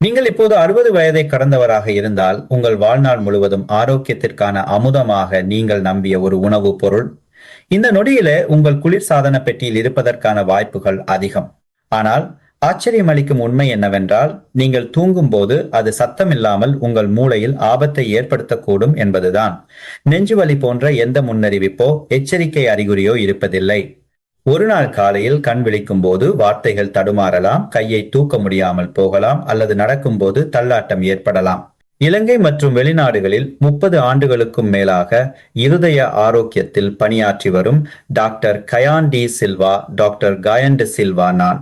நீங்கள் இப்போது 60 வயதை கடந்தவராக இருந்தால் உங்கள் வாழ்நாள் முழுவதும் ஆரோக்கியத்திற்கான அமுதமாக நீங்கள் நம்பிய ஒரு உணவுப் பொருள் இந்த நொடியிலே உங்கள் குளிர்சாதன பெட்டியில் இருப்பதற்கான வாய்ப்புகள் அதிகம். ஆனால் ஆச்சரியமளிக்கும் உண்மை என்னவென்றால், நீங்கள் தூங்கும் போது அது சத்தமில்லாமல் உங்கள் மூளையில் ஆபத்தை ஏற்படுத்தக்கூடும் என்பதுதான். நெஞ்சுவலி போன்ற எந்த முன்னறிவிப்போ எச்சரிக்கை அறிகுறியோ இருப்பதில்லை. ஒரு நாள் காலையில் கண் விழிக்கும் போது வார்த்தைகள் தடுமாறலாம், கையை தூக்க முடியாமல் போகலாம், அல்லது நடக்கும்போது தள்ளாட்டம் ஏற்படலாம். இலங்கை மற்றும் வெளிநாடுகளில் 30 ஆண்டுகளுக்கும் மேலாக இருதய ஆரோக்கியத்தில் பணியாற்றி வரும் டாக்டர் கயான் டி சில்வா, டாக்டர் கயன் டி சில்வா நான்.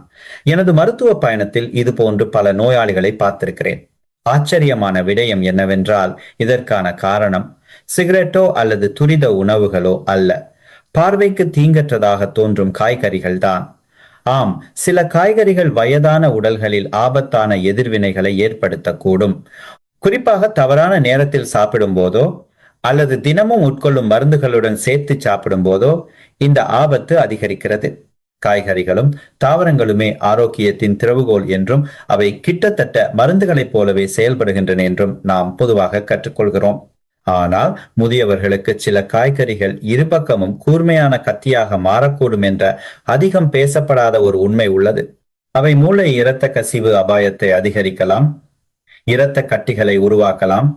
எனது மருத்துவ பயணத்தில் இது போன்று பல நோயாளிகளை பார்த்திருக்கிறேன். ஆச்சரியமான விடயம் என்னவென்றால், இதற்கான காரணம் சிகரெட்டோ அல்லது துரித உணவுகளோ அல்ல, பார்வைக்கு தீங்கற்றதாக தோன்றும் காய்கறிகள் தான். ஆம், சில காய்கறிகள் வயதான உடல்களில் ஆபத்தான எதிர்வினைகளை ஏற்படுத்தக்கூடும். குறிப்பாக தவறான நேரத்தில் சாப்பிடும் போதோ அல்லது தினமும் உட்கொள்ளும் மருந்துகளுடன் சேர்த்து சாப்பிடும் போதோ இந்த ஆபத்து அதிகரிக்கிறது. காய்கறிகளும் தாவரங்களுமே ஆரோக்கியத்தின் திறவுகோல் என்றும் அவை கிட்டத்தட்ட மருந்துகளைப் போலவே செயல்படுகின்றன என்றும் நாம் பொதுவாக கற்றுக்கொள்கிறோம். ஆனால் முதியவர்களுக்கு சில காய்கறிகள் இருபக்கமும் கூர்மையான கத்தியாக மாறக்கூடும் என்ற அதிகம் பேசப்படாத ஒரு உண்மை உள்ளது. அவை மூளை இரத்த கசிவு அபாயத்தை அதிகரிக்கலாம், இரத்த கட்டிகளை உருவாக்கலாம்,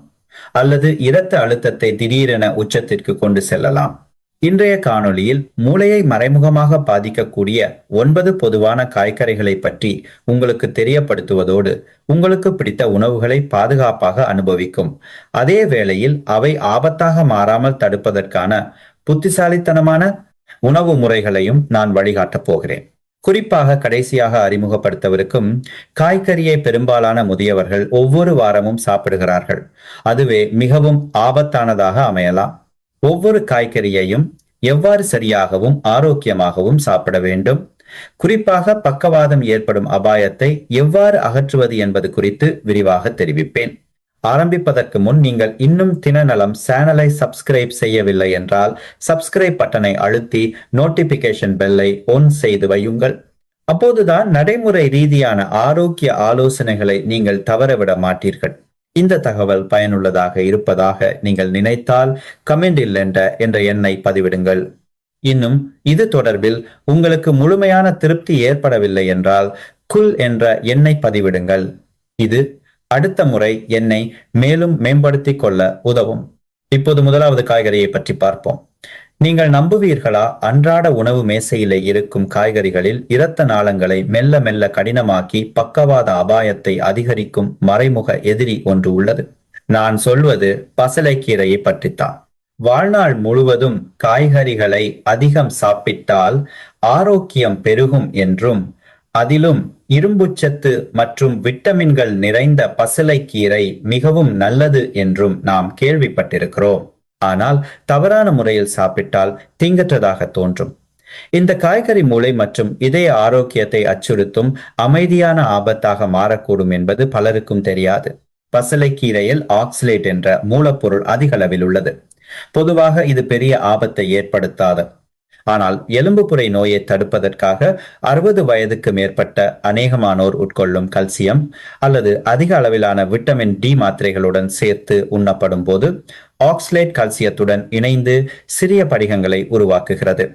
அல்லது இரத்த அழுத்தத்தை திடீரென உச்சத்திற்கு கொண்டு செல்லலாம். இன்றைய காணொளியில் மூளையை மறைமுகமாக பாதிக்கக்கூடிய 9 பொதுவான காய்கறிகளை பற்றி உங்களுக்கு தெரியப்படுத்துவதோடு, உங்களுக்கு பிடித்த உணவுகளை பாதுகாப்பாக அனுபவிக்கும் அதே வேளையில் அவை ஆபத்தாக மாறாமல் தடுப்பதற்கான புத்திசாலித்தனமான உணவு முறைகளையும் நான் வழிகாட்டப் போகிறேன். குறிப்பாக கடைசியாக அறிமுகப்படுத்தவிருக்கும் காய்கறியை பெரும்பாலான முதியவர்கள் ஒவ்வொரு வாரமும் சாப்பிடுகிறார்கள். அதுவே மிகவும் ஆபத்தானதாக அமையலாம். ஒவ்வொரு காய்கறியையும் எவ்வாறு சரியாகவும் ஆரோக்கியமாகவும் சாப்பிட வேண்டும், குறிப்பாக பக்கவாதம் ஏற்படும் அபாயத்தை எவ்வாறு அகற்றுவது என்பது குறித்து விரிவாக தெரிவிப்பேன். ஆரம்பிப்பதற்கு முன் நீங்கள் இன்னும் தினநலம் சேனலை சப்ஸ்கிரைப் செய்யவில்லை என்றால் சப்ஸ்கிரைப் பட்டனை அழுத்தி நோட்டிபிகேஷன் பெல்லை ஒன் செய்து வையுங்கள். அப்போதுதான் நடைமுறை ரீதியான ஆரோக்கிய ஆலோசனைகளை நீங்கள் தவறவிட மாட்டீர்கள். இந்த தகவல் பயனுள்ளதாக இருப்பதாக நீங்கள் நினைத்தால் கமெண்டில் என்ற எண்ணை பதிவிடுங்கள். இன்னும் இது தொடர்பில் உங்களுக்கு முழுமையான திருப்தி ஏற்படவில்லை என்றால் குல் என்ற எண்ணை பதிவிடுங்கள். இது அடுத்த முறை என்னை மேலும் மேம்படுத்திக் கொள்ள உதவும். இப்போது முதலாவது காய்கறியை பற்றி பார்ப்போம். நீங்கள் நம்புவீர்களா, அன்றாட உணவு மேசையிலே இருக்கும் காய்கறிகளில் இரத்த நாளங்களை மெல்ல மெல்ல கடினமாக்கி பக்கவாத அபாயத்தை அதிகரிக்கும் மறைமுக எதிரி ஒன்று உள்ளது. நான் சொல்வது பசலைக்கீரையை பற்றித்தான். வாழ்நாள் முழுவதும் காய்கறிகளை அதிகம் சாப்பிட்டால் ஆரோக்கியம் பெருகும் என்றும், அதிலும் இரும்புச்சத்து மற்றும் விட்டமின்கள் நிறைந்த பசலைக்கீரை மிகவும் நல்லது என்றும் நாம் கேள்விப்பட்டிருக்கிறோம். ஆனால் தவறான முறையில் சாப்பிட்டால் தீங்கற்றதாக தோன்றும். இந்த காய்கறி மூளை மற்றும் இதய ஆரோக்கியத்தை அச்சுறுத்தும் அமைதியான ஆபத்தாக மாறக்கூடும் என்பது பலருக்கும் தெரியாது. பசலைக்கீரையில் ஆக்சலேட் என்ற மூலப்பொருள் அதிக அளவில் உள்ளது. பொதுவாக இது பெரிய ஆபத்தை ஏற்படுத்தாத, ஆனால் எலும்புப்புரை நோயை தடுப்பதற்காக 60 வயதுக்கு மேற்பட்ட அநேகமானோர் உட்கொள்ளும் கல்சியம் அல்லது அதிக அளவிலான விட்டமின் டி மாத்திரைகளுடன் சேர்த்து உண்ணப்படும் போது ஆக்சலேட் கல்சியத்துடன் இணைந்து சிறிய படிகங்களை உருவாக்குகிறது.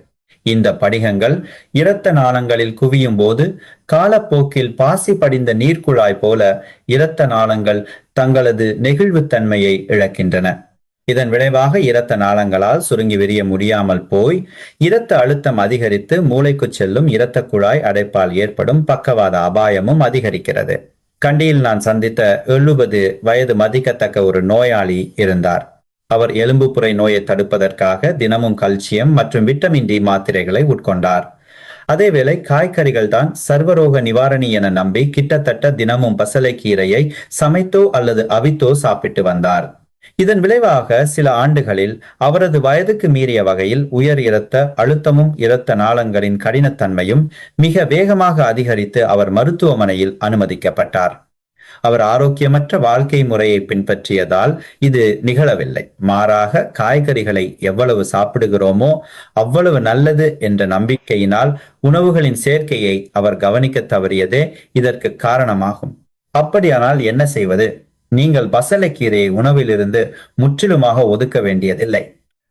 இந்த படிகங்கள் இரத்த நாளங்களில் குவியும் போது காலப்போக்கில் பாசி படிந்த நீர்க்குழாய் போல இரத்த நாளங்கள் தங்களது நெகிழ்வுத்தன்மையை இழக்கின்றன. இதன் விளைவாக இரத்த நாளங்களால் சுருங்கி விரிய முடியாமல் போய் இரத்த அழுத்தம் அதிகரித்து மூளைக்கு செல்லும் இரத்த குழாய் அடைப்பால் ஏற்படும் பக்கவாத அபாயமும் அதிகரிக்கிறது. கண்டியில் நான் சந்தித்த 70 வயது மதிக்கத்தக்க ஒரு நோயாளி இருந்தார். அவர் எலும்புப்புரை நோயை தடுப்பதற்காக தினமும் கல்சியம் மற்றும் விட்டமின் டி மாத்திரைகளை உட்கொண்டார். அதேவேளை காய்கறிகள் தான் சர்வரோக நிவாரணி என நம்பி கிட்டத்தட்ட தினமும் பசலைக்கீரையை சமைத்தோ அல்லது அவித்தோ சாப்பிட்டு வந்தார். இதன் விளைவாக சில ஆண்டுகளில் அவரது வயதுக்கு மீறிய வகையில் உயர் இரத்த அழுத்தமும் இரத்த நாளங்களின் கடினத்தன்மையும் மிக வேகமாக அதிகரித்து அவர் மருத்துவமனையில் அனுமதிக்கப்பட்டார். அவர் ஆரோக்கியமற்ற வாழ்க்கை முறையை பின்பற்றியதால் இது நிகழவில்லை. மாறாக காய்கறிகளை எவ்வளவு சாப்பிடுகிறோமோ அவ்வளவு நல்லது என்ற நம்பிக்கையினால் உணவுகளின் சேர்க்கையை அவர் கவனிக்க தவறியதே இதற்கு காரணமாகும். அப்படியானால் என்ன செய்வது? நீங்கள் பசலைக்கீரையை உணவிலிருந்து முற்றிலுமாக ஒதுக்க வேண்டியதில்லை.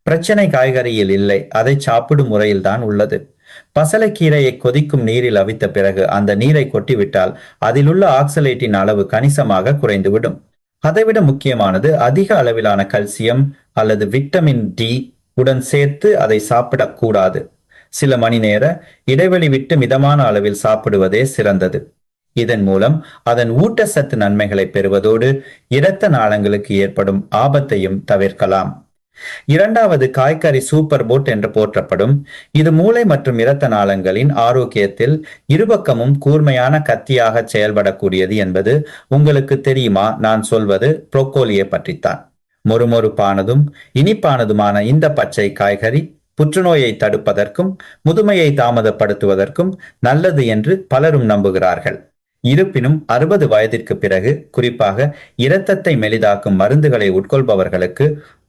பிரச்சனை காய்கறியில் இல்லை, அதை சாப்பிடும் முறையில்தான் உள்ளது. பசலைக்கீரையை கொதிக்கும் நீரில் அவித்த பிறகு அந்த நீரை கொட்டிவிட்டால் அதிலுள்ள ஆக்சலேட்டின் அளவு கணிசமாக குறைந்துவிடும். அதைவிட முக்கியமானது, அதிக அளவிலான கல்சியம் அல்லது விட்டமின் டி உடன் சேர்த்து அதை சாப்பிடக்கூடாது. சில மணி நேர இடைவெளி விட்டு மிதமான அளவில் சாப்பிடுவதே சிறந்தது. இதன் மூலம் அதன் ஊட்டச்சத்து நன்மைகளை பெறுவதோடு இரத்த நாளங்களுக்கு ஏற்படும் ஆபத்தையும் தவிர்க்கலாம். இரண்டாவது, காய்கறி சூப்பர் போட் என்று போற்றப்படும். இது மூளை மற்றும் இரத்த நாளங்களின் ஆரோக்கியத்தில் இருபக்கமும் கூர்மையான கத்தியாக செயல்படக்கூடியது என்பது உங்களுக்கு தெரியுமா? நான் சொல்வது புரோக்கோலியை பற்றித்தான். மொறுமொறுப்பானதும் இனிப்பானதுமான இந்த பச்சை காய்கறி புற்றுநோயை தடுப்பதற்கும் முதுமையை தாமதப்படுத்துவதற்கும் நல்லது என்று பலரும் நம்புகிறார்கள். இருப்பினும் 60 வயதிற்கு பிறகு, குறிப்பாக இரத்தத்தை மெலிதாக்கும் மருந்துகளை உட்கொள்பவர்களுக்கு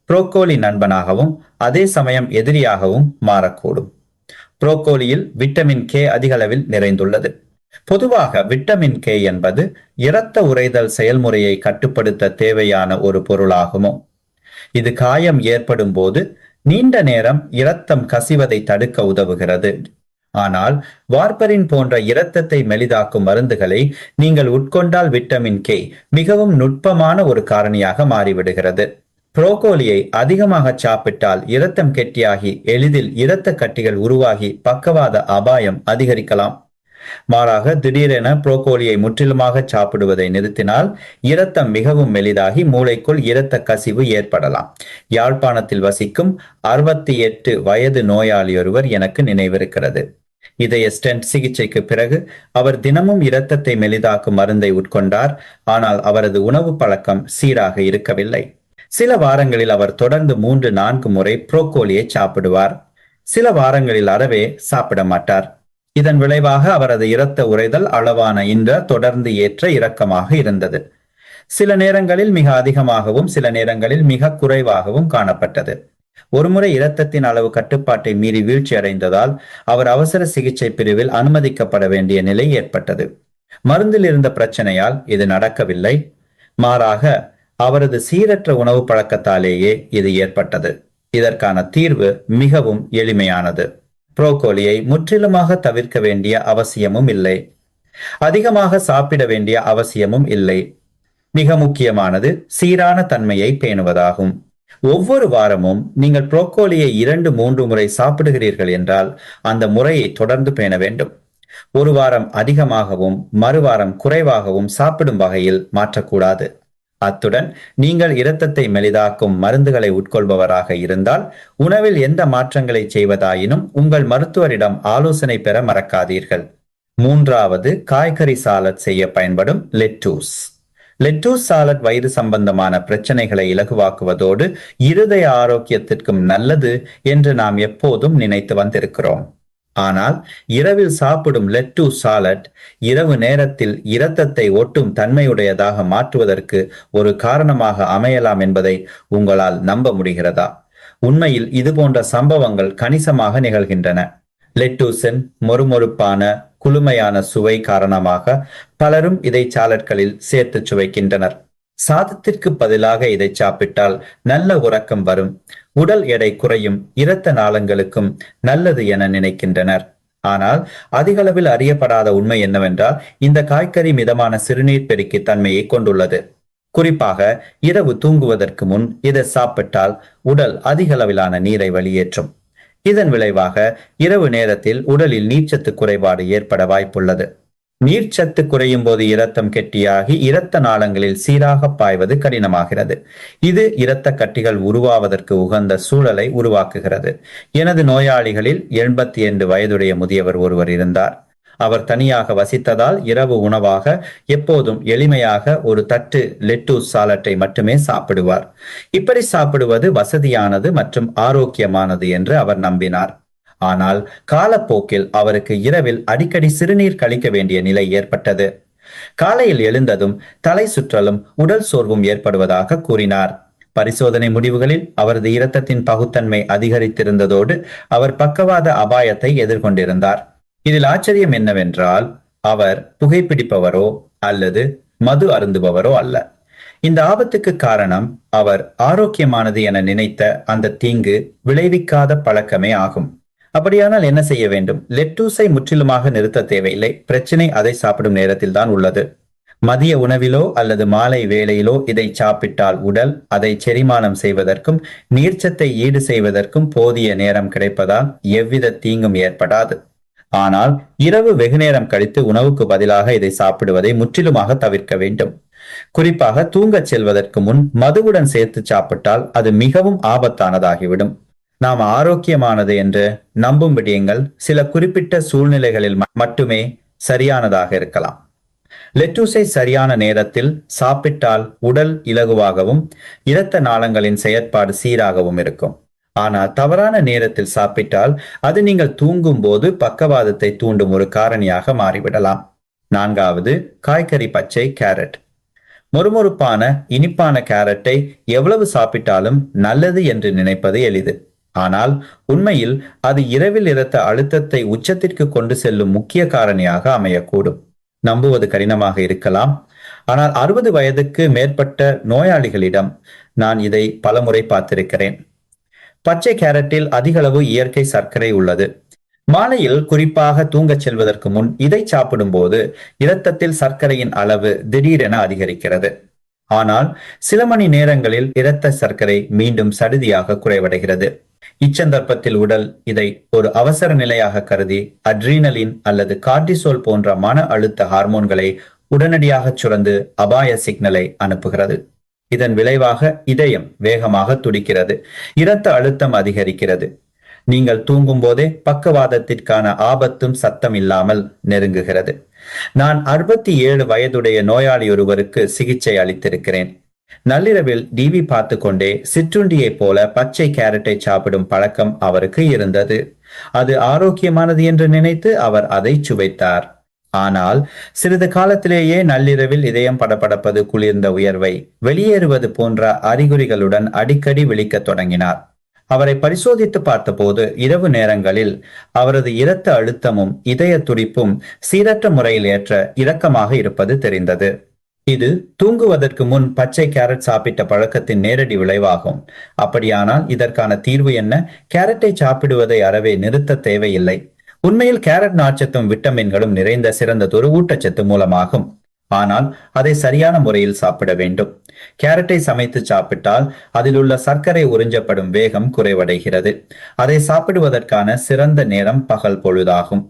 புரோக்கோலி நண்பனாகவும் அதே சமயம் எதிரியாகவும் மாறக்கூடும். புரோக்கோலியில் விட்டமின் கே அதிக அளவில் நிறைந்துள்ளது. பொதுவாக விட்டமின் கே என்பது இரத்த உறைதல் செயல்முறையை கட்டுப்படுத்த தேவையான ஒரு பொருளாகுமோ. இது காயம் ஏற்படும் போது நீண்ட நேரம் இரத்தம் கசிவதை தடுக்க உதவுகிறது. ஆனால் வார்பரின் போன்ற இரத்தத்தை மெலிதாக்கும் மருந்துகளை நீங்கள் உட்கொண்டால் விட்டமின் கே மிகவும் நுட்பமான ஒரு காரணியாக மாறிவிடுகிறது. புரோக்கோலியை அதிகமாக சாப்பிட்டால் இரத்தம் கெட்டியாகி எளிதில் இரத்த கட்டிகள் உருவாகி பக்கவாத அபாயம் அதிகரிக்கலாம். மாறாக திடீரென புரோக்கோலியை முற்றிலுமாக சாப்பிடுவதை நிறுத்தினால் இரத்தம் மிகவும் மெலிதாகி மூளைக்குள் இரத்த கசிவு ஏற்படலாம். யாழ்ப்பாணத்தில் வசிக்கும் 68 வயது நோயாளியொருவர் எனக்கு நினைவிருக்கிறது. இதய ஸ்டென்ட் சிகிச்சைக்கு பிறகு அவர் தினமும் இரத்தத்தை மெலிதாக்கும் மருந்தை உட்கொண்டார். ஆனால் அவரது உணவு பழக்கம் சீராக இருக்கவில்லை. சில வாரங்களில் அவர் தொடர்ந்து 3-4 முறை புரோக்கோலியை சாப்பிடுவார். சில வாரங்களில் அறவே சாப்பிட மாட்டார். இதன் விளைவாக அவரது இரத்த உறைதல் அளவான இன்ற தொடர்ந்து ஏற்ற இறக்கமாக இருந்தது. சில நேரங்களில் மிக அதிகமாகவும் சில நேரங்களில் மிக குறைவாகவும் காணப்பட்டது. ஒருமுறை இரத்தத்தின் அளவு கட்டுப்பாட்டை மீறி வீழ்ச்சி அடைந்ததால் அவர் அவசர சிகிச்சை பிரிவில் அனுமதிக்கப்பட வேண்டிய நிலை ஏற்பட்டது. மருந்தில் இருந்த பிரச்சனையால் இது நடக்கவில்லை. மாறாக அவரது சீரற்ற உணவு பழக்கத்தாலேயே இது ஏற்பட்டது. இதற்கான தீர்வு மிகவும் எளிமையானது. புரோக்கோலியை முற்றிலுமாக தவிர்க்க வேண்டிய அவசியமும் இல்லை. அதிகமாக சாப்பிட வேண்டிய அவசியமும் இல்லை. மிக முக்கியமானது சீரான தன்மையை பேணுவதாகும். ஒவ்வொரு வாரமும் நீங்கள் புரோக்கோலியை 2-3 முறை சாப்பிடுகிறீர்கள் என்றால் அந்த முறையை தொடர்ந்து பேண வேண்டும். ஒரு வாரம் அதிகமாகவும் மறுவாரம் குறைவாகவும் சாப்பிடும் வகையில் மாற்றக்கூடாது. அத்துடன் நீங்கள் இரத்தத்தை மெலிதாக்கும் மருந்துகளை உட்கொள்பவராக இருந்தால் உணவில் எந்த மாற்றங்களை செய்வதாயினும் உங்கள் மருத்துவரிடம் ஆலோசனை பெற மறக்காதீர்கள். மூன்றாவது, காய்கறி சாலட் செய்ய பயன்படும் லெட்டூஸ். லெட்டூஸ் சாலட் வயிறு சம்பந்தமான பிரச்சனைகளை இலகுவாக்குவதோடு இருதய ஆரோக்கியத்திற்கும் நல்லது என்று நாம் எப்போதும் நினைத்து வந்திருக்கிறோம். ஆனால் இரவில் சாப்பிடும் லெட்டூஸ் சாலட் இரவு நேரத்தில் இரத்தத்தை ஒட்டும் தன்மையுடையதாக மாற்றுவதற்கு ஒரு காரணமாக அமையலாம் என்பதை உங்களால் நம்ப முடிகிறதா? உண்மையில் இது போன்ற சம்பவங்கள் கணிசமாக நிகழ்கின்றன. லெட்டூஸின் மொறுமொறுப்பான குளுமையான சுவை காரணமாக பலரும் இதை சாலட்களில் சேர்த்து சுவைக்கின்றனர். சாதத்திற்கு பதிலாக இதை சாப்பிட்டால் நல்ல உறக்கம் வரும், உடல் எடை குறையும், இரத்த நாளங்களுக்கும் நல்லது என நினைக்கின்றனர். ஆனால் அதிகளவில் அறியப்படாத உண்மை என்னவென்றால் இந்த காய்கறி மிதமான சிறுநீர் பெருக்கி தன்மையை கொண்டுள்ளது. குறிப்பாக இரவு தூங்குவதற்கு முன் இதை சாப்பிட்டால் உடல் அதிகளவிலான நீரை வெளியேற்றும். இதன் விளைவாக இரவு நேரத்தில் உடலில் நீர்ச்சத்து குறைபாடு ஏற்பட வாய்ப்புள்ளது. நீர்ச்சத்து குறையும் போது இரத்தம் கெட்டியாகி இரத்த நாளங்களில் சீராக பாய்வது கடினமாகிறது. இது இரத்த கட்டிகள் உருவாவதற்கு உகந்த சூழலை உருவாக்குகிறது. எனது நோயாளிகளில் 82 வயதுடைய முதியவர் ஒருவர் இருந்தார். அவர் தனியாக வசித்ததால் இரவு உணவாக எப்போதும் எளிமையாக ஒரு தட்டு லெட்டூஸ் சாலட்டை மட்டுமே சாப்பிடுவார். இப்படி சாப்பிடுவது வசதியானது மற்றும் ஆரோக்கியமானது என்று அவர் நம்பினார். ஆனால் காலப்போக்கில் அவருக்கு இரவில் அடிக்கடி சிறுநீர் கழிக்க வேண்டிய நிலை ஏற்பட்டது. காலையில் எழுந்ததும் தலை சுற்றலும் உடல் சோர்வும் ஏற்படுவதாக கூறினார். பரிசோதனை முடிவுகளில் அவரது இரத்தத்தின் பகுத்தன்மை அதிகரித்திருந்ததோடு அவர் பக்கவாத அபாயத்தை எதிர்கொண்டிருந்தார். இதில் ஆச்சரியம் என்னவென்றால் அவர் புகைப்பிடிப்பவரோ அல்லது மது அருந்துபவரோ அல்ல. இந்த ஆபத்துக்கு காரணம் அவர் ஆரோக்கியமானது என நினைத்த அந்த தீங்கு விளைவிக்காத பழக்கமே ஆகும். அப்படியானால் என்ன செய்ய வேண்டும்? லெட்டூஸை முற்றிலுமாக நிறுத்த தேவையில்லை. பிரச்சனை அதை சாப்பிடும் நேரத்தில் தான் உள்ளது. மதிய உணவிலோ அல்லது மாலை வேளையிலோ இதை சாப்பிட்டால் உடல் அதை செரிமானம் செய்வதற்கும் நீர்ச்சத்தை ஈடு செய்வதற்கும் போதிய நேரம் கிடைப்பதால் எவ்வித தீங்கும் ஏற்படாது. ஆனால் இரவு வெகுநேரம் கழித்து உணவுக்கு பதிலாக இதை சாப்பிடுவதை முற்றிலுமாக தவிர்க்க வேண்டும். குறிப்பாக தூங்கச் செல்வதற்கு முன் மதுவுடன் சேர்த்து சாப்பிட்டால் அது மிகவும் ஆபத்தானதாகிவிடும். நாம் ஆரோக்கியமானது என்று நம்பும் விடயங்கள் சில குறிப்பிட்ட சூழ்நிலைகளில் மட்டுமே சரியானதாக இருக்கலாம். லெட்டூஸை சரியான நேரத்தில் சாப்பிட்டால் உடல் இலகுவாகவும் இரத்த நாளங்களின் செயற்பாடு சீராகவும் இருக்கும். ஆனால் தவறான நேரத்தில் சாப்பிட்டால் அது நீங்கள் தூங்கும் போது பக்கவாதத்தை தூண்டும் ஒரு காரணியாக மாறிவிடலாம். 4வது, காய்கறி பச்சை கேரட். மொறுமொறுப்பான இனிப்பான கேரட்டை எவ்வளவு சாப்பிட்டாலும் நல்லது என்று நினைப்பது எளிது. ஆனால் உண்மையில் அது இரவில் இரத்த அழுத்தத்தை உச்சத்திற்கு கொண்டு செல்லும் முக்கிய காரணியாக அமையக்கூடும். நம்புவது கடினமாக இருக்கலாம். ஆனால் 60 வயதுக்கு மேற்பட்ட நோயாளிகளிடம் நான் இதை பலமுறை பார்த்திருக்கிறேன். பச்சை கேரட்டில் அதிகளவு இயற்கை சர்க்கரை உள்ளது. மாலையில் குறிப்பாக தூங்கச் செல்வதற்கு முன் இதை சாப்பிடும் போது இரத்தத்தில் சர்க்கரையின் அளவு திடீரென அதிகரிக்கிறது. ஆனால் சில மணி நேரங்களில் இரத்த சர்க்கரை மீண்டும் சடுதியாக குறைவடைகிறது. இச்சந்தர்ப்பத்தில் உடல் இதை ஒரு அவசர நிலையாக கருதி அட்ரீனலின் அல்லது கார்டிசோல் போன்ற மன அழுத்த ஹார்மோன்களை உடனடியாக சுரந்து அபாய சிக்னலை அனுப்புகிறது. இதன் விளைவாக இதயம் வேகமாக துடிக்கிறது, இரத்த அழுத்தம் அதிகரிக்கிறது. நீங்கள் தூங்கும் போதே பக்கவாதத்திற்கான ஆபத்தும் சத்தம் இல்லாமல் நெருங்குகிறது. நான் 67 வயதுடைய நோயாளி ஒருவருக்கு சிகிச்சை அளித்திருக்கிறேன். நள்ளிரவில் டிவி பார்த்து கொண்டே சிற்றுண்டியை போல பச்சை கேரட்டை சாப்பிடும் பழக்கம் அவருக்கு இருந்தது. அது ஆரோக்கியமானது என்று நினைத்து அவர் அதை சுவைத்தார். ஆனால் சிறிது காலத்திலேயே நள்ளிரவில் இதயம் படபடப்பது, குளிர்ந்த உயர்வை, வெளியேறுவது போன்ற அறிகுறிகளுடன் அடிக்கடி விழிக்க தொடங்கினார். அவரை பரிசோதித்து பார்த்தபோது இரவு நேரங்களில் அவரது இரத்த அழுத்தமும் இதய துடிப்பும் சீரற்ற முறையில் ஏற்ற இறக்கமாக இருப்பது தெரிந்தது. இது தூங்குவதற்கு முன் பச்சை கேரட் சாப்பிட்ட பழக்கத்தின் நேரடி விளைவாகும். அப்படியானால் இதற்கான தீர்வு என்ன? கேரட்டை சாப்பிடுவதை அறவே நிறுத்த தேவையில்லை. உண்மையில் கேரட் நார்ச்சத்தும் விட்டமின்களும் நிறைந்த சிறந்ததொரு ஊட்டச்சத்து மூலமாகும். ஆனால் அதை சரியான முறையில் சாப்பிட வேண்டும். கேரட்டை சமைத்து சாப்பிட்டால் அதில் உள்ள சர்க்கரை உறிஞ்சப்படும் வேகம் குறைவடைகிறது. அதை சாப்பிடுவதற்கான சிறந்த நேரம் பகல் பொழுதாகும்.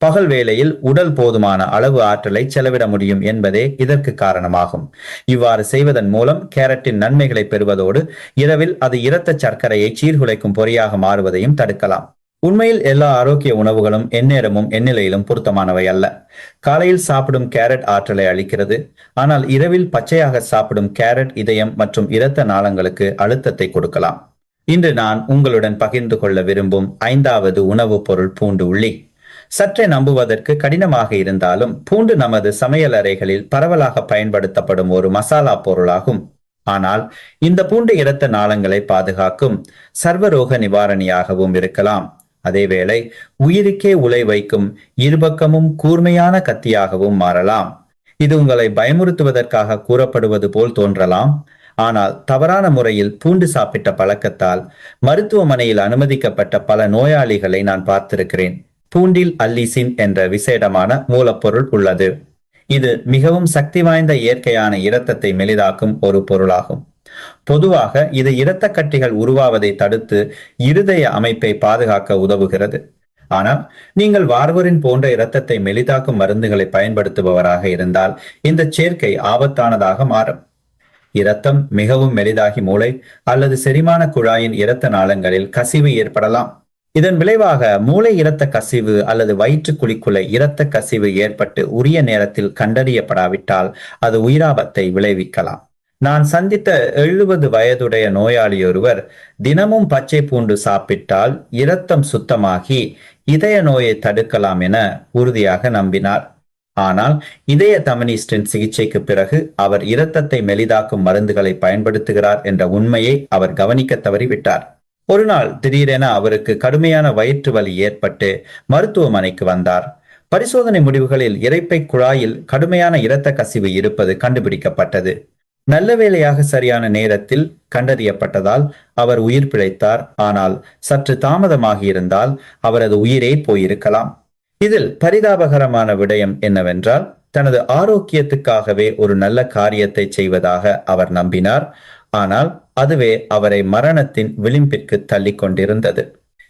பகல் வேளையில் உடல் போதுமான அளவு ஆற்றலை செலவிட முடியும் என்பதே இதற்கு காரணமாகும். இவ்வாறு செய்வதன் மூலம் கேரட்டின் நன்மைகளை பெறுவதோடு இரவில் அது இரத்த சர்க்கரையை சீர்குலைக்கும் பொறியாக மாறுவதையும் தடுக்கலாம். உண்மையில் எல்லா ஆரோக்கிய உணவுகளும் எந்நேரமும் எந்நிலையிலும் பொருத்தமானவை அல்ல. காலையில் சாப்பிடும் கேரட் ஆற்றலை அளிக்கிறது. ஆனால் இரவில் பச்சையாக சாப்பிடும் கேரட் இதயம் மற்றும் இரத்த நாளங்களுக்கு அழுத்தத்தை கொடுக்கலாம். இன்று நான் உங்களுடன் பகிர்ந்து கொள்ள விரும்பும் 5வது உணவு பொருள் பூண்டு உள்ளி. சற்றே நம்புவதற்கு கடினமாக இருந்தாலும் பூண்டு நமது சமையல் அறைகளில் பரவலாக பயன்படுத்தப்படும் ஒரு மசாலா பொருளாகும். ஆனால் இந்த பூண்டு இரத்த நாளங்களை பாதுகாக்கும் சர்வரோக நிவாரணியாகவும் இருக்கலாம். அதேவேளை உயிருக்கே உலை வைக்கும் இருபக்கமும் கூர்மையான கத்தியாகவும் மாறலாம். இது உங்களை பயமுறுத்துவதற்காக கூறப்படுவது போல் தோன்றலாம். ஆனால் தவறான முறையில் பூண்டு சாப்பிட்ட பழக்கத்தால் மருத்துவமனையில் அனுமதிக்கப்பட்ட பல நோயாளிகளை நான் பார்த்திருக்கிறேன். பூண்டில் அல்லிசின் என்ற விசேடமான மூலப்பொருள் உள்ளது. இது மிகவும் சக்தி வாய்ந்த இயற்கையான இரத்தத்தை மெலிதாக்கும் ஒரு பொருளாகும். பொதுவாக இது இரத்த கட்டிகள் உருவாவதை தடுத்து இருதய அமைப்பை பாதுகாக்க உதவுகிறது. ஆனால் நீங்கள் வார்வரின் போன்ற இரத்தத்தை மெலிதாக்கும் மருந்துகளை பயன்படுத்துபவராக இருந்தால் இந்த சேர்க்கை ஆபத்தானதாக மாறும். இரத்தம் மிகவும் மெலிதாகி மூளை அல்லது செரிமான குழாயின் இரத்த நாளங்களில் கசிவு ஏற்படலாம். இதன் விளைவாக மூளை இரத்த கசிவு அல்லது வயிற்று குழிக்குள்ளே இரத்த கசிவு ஏற்பட்டு உரிய நேரத்தில் கண்டறியப்படாவிட்டால் அது உயிராபத்தை விளைவிக்கலாம். நான் சந்தித்த 70 வயதுடைய நோயாளியொருவர் தினமும் பச்சை பூண்டு சாப்பிட்டால் இரத்தம் சுத்தமாகி இதய நோயை தடுக்கலாம் என உறுதியாக நம்பினார். ஆனால் இதய தமனி ஸ்டென்ட் சிகிச்சைக்கு பிறகு அவர் இரத்தத்தை மெலிதாக்கும் மருந்துகளை பயன்படுத்துகிறார் என்ற உண்மையை அவர் கவனிக்க தவறிவிட்டார். ஒரு நாள் திடீரென அவருக்கு கடுமையான வயிற்று வலி ஏற்பட்டு மருத்துவமனைக்கு வந்தார். பரிசோதனை முடிவுகளில் இரைப்பை குழாயில் கடுமையான இரத்த கசிவு இருப்பது கண்டுபிடிக்கப்பட்டது. நல்ல வேளையாக சரியான நேரத்தில் கண்டறியப்பட்டதால் அவர் உயிர் பிழைத்தார். ஆனால் சற்று தாமதமாகியிருந்தால் அவரது உயிரே போயிருக்கலாம். இதில் பரிதாபகரமான விடயம் என்னவென்றால், தனது ஆரோக்கியத்துக்காகவே ஒரு நல்ல காரியத்தை செய்வதாக அவர் நம்பினார். ஆனால் அதுவே அவரை மரணத்தின் விளிம்பிற்கு தள்ளி கொண்டிருந்தது.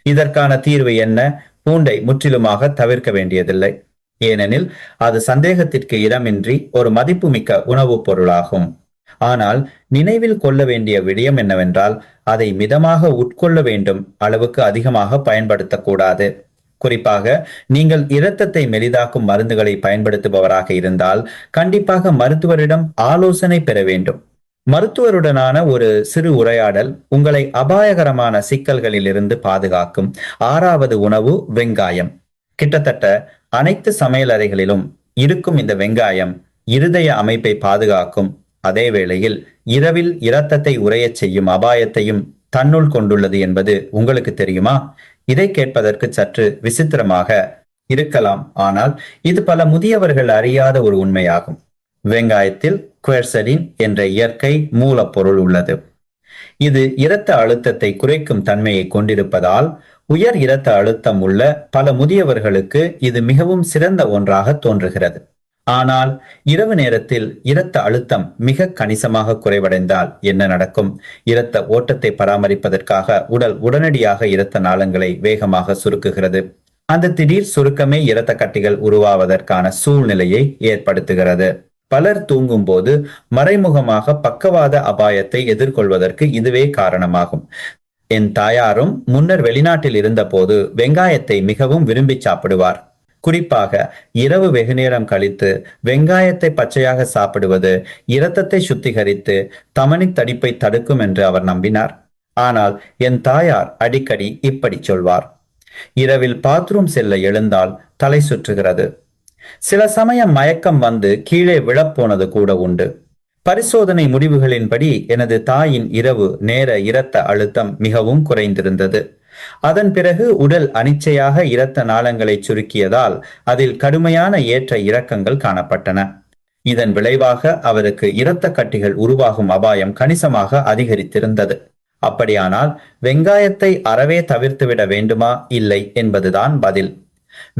இதற்கான தீர்வு என்ன? பூண்டை முற்றிலுமாக தவிர்க்க வேண்டியதில்லை. ஏனெனில் அது சந்தேகத்திற்கு இடமின்றி ஒரு மதிப்புமிக்க உணவுப் பொருளாகும். ஆனால் நினைவில் கொள்ள வேண்டிய விடயம் என்னவென்றால், அதை மிதமாக உட்கொள்ள வேண்டும், அளவுக்கு அதிகமாக பயன்படுத்தக்கூடாது. குறிப்பாக நீங்கள் இரத்தத்தை மெலிதாக்கும் மருந்துகளை பயன்படுத்துபவராக இருந்தால் கண்டிப்பாக மருத்துவரிடம் ஆலோசனை பெற வேண்டும். மருத்துவருடனான ஒரு சிறு உரையாடல் உங்களை அபாயகரமான சிக்கல்களில் இருந்து பாதுகாக்கும். 6வது உணவு வெங்காயம். கிட்டத்தட்ட அனைத்து சமையலறைகளிலும் இருக்கும் இந்த வெங்காயம் இருதய அமைப்பை பாதுகாக்கும். அதே வேளையில் இரவில் இரத்தத்தை உறையச் செய்யும் அபாயத்தையும் தன்னுள் கொண்டுள்ளது என்பது உங்களுக்கு தெரியுமா? இதை கேட்பதற்கு சற்று விசித்திரமாக இருக்கலாம், ஆனால் இது பல முதியவர்கள் அறியாத ஒரு உண்மையாகும். வெங்காயத்தில் குவெர்செடின் என்ற இயற்கை மூலப்பொருள் உள்ளது. இது இரத்த அழுத்தத்தை குறைக்கும் தன்மையை கொண்டிருப்பதால் உயர் இரத்த அழுத்தம் உள்ள பல முதியவர்களுக்கு இது மிகவும் சிறந்த ஒன்றாக தோன்றுகிறது. ஆனால் இரவு நேரத்தில் இரத்த அழுத்தம் மிக கணிசமாக குறைவடைந்தால் என்ன நடக்கும்? இரத்த ஓட்டத்தை பராமரிப்பதற்காக உடல் உடனடியாக இரத்த நாளங்களை வேகமாக சுருக்குகிறது. அந்த திடீர் சுருக்கமே இரத்த கட்டிகள் உருவாவதற்கான சூழ்நிலையை ஏற்படுத்துகிறது. பலர் தூங்கும் போது மறைமுகமாக பக்கவாத அபாயத்தை எதிர்கொள்வதற்கு இதுவே காரணமாகும். என் தாயாரும் முன்னர் வெளிநாட்டில் இருந்த போது வெங்காயத்தை மிகவும் விரும்பி சாப்பிடுவார். குறிப்பாக இரவு வெகுநேரம் கழித்து வெங்காயத்தை பச்சையாக சாப்பிடுவது இரத்தத்தை சுத்திகரித்து தமனி தடிப்பை தடுக்கும் என்று அவர் நம்பினார். ஆனால் என் தாயார் அடிக்கடி இப்படி சொல்வார்: இரவில் பாத்ரூம் செல்ல எழுந்தால் தலை சுற்றுகிறது. சில சமயம் மயக்கம் வந்து கீழே விழப்போனது கூட உண்டு. பரிசோதனை முடிவுகளின்படி எனது தாயின் இரவு நேர இரத்த அழுத்தம் மிகவும் குறைந்திருந்தது. அதன் பிறகு உடல் அனிச்சையாக இரத்த நாளங்களை சுருக்கியதால் அதில் கடுமையான ஏற்ற இறக்கங்கள் காணப்பட்டன. இதன் விளைவாக அவருக்கு இரத்த கட்டிகள் உருவாகும் அபாயம் கணிசமாக அதிகரித்திருந்தது. அப்படியானால் வெங்காயத்தை அறவே தவிர்த்துவிட வேண்டுமா, இல்லை என்பதுதான் பதில்.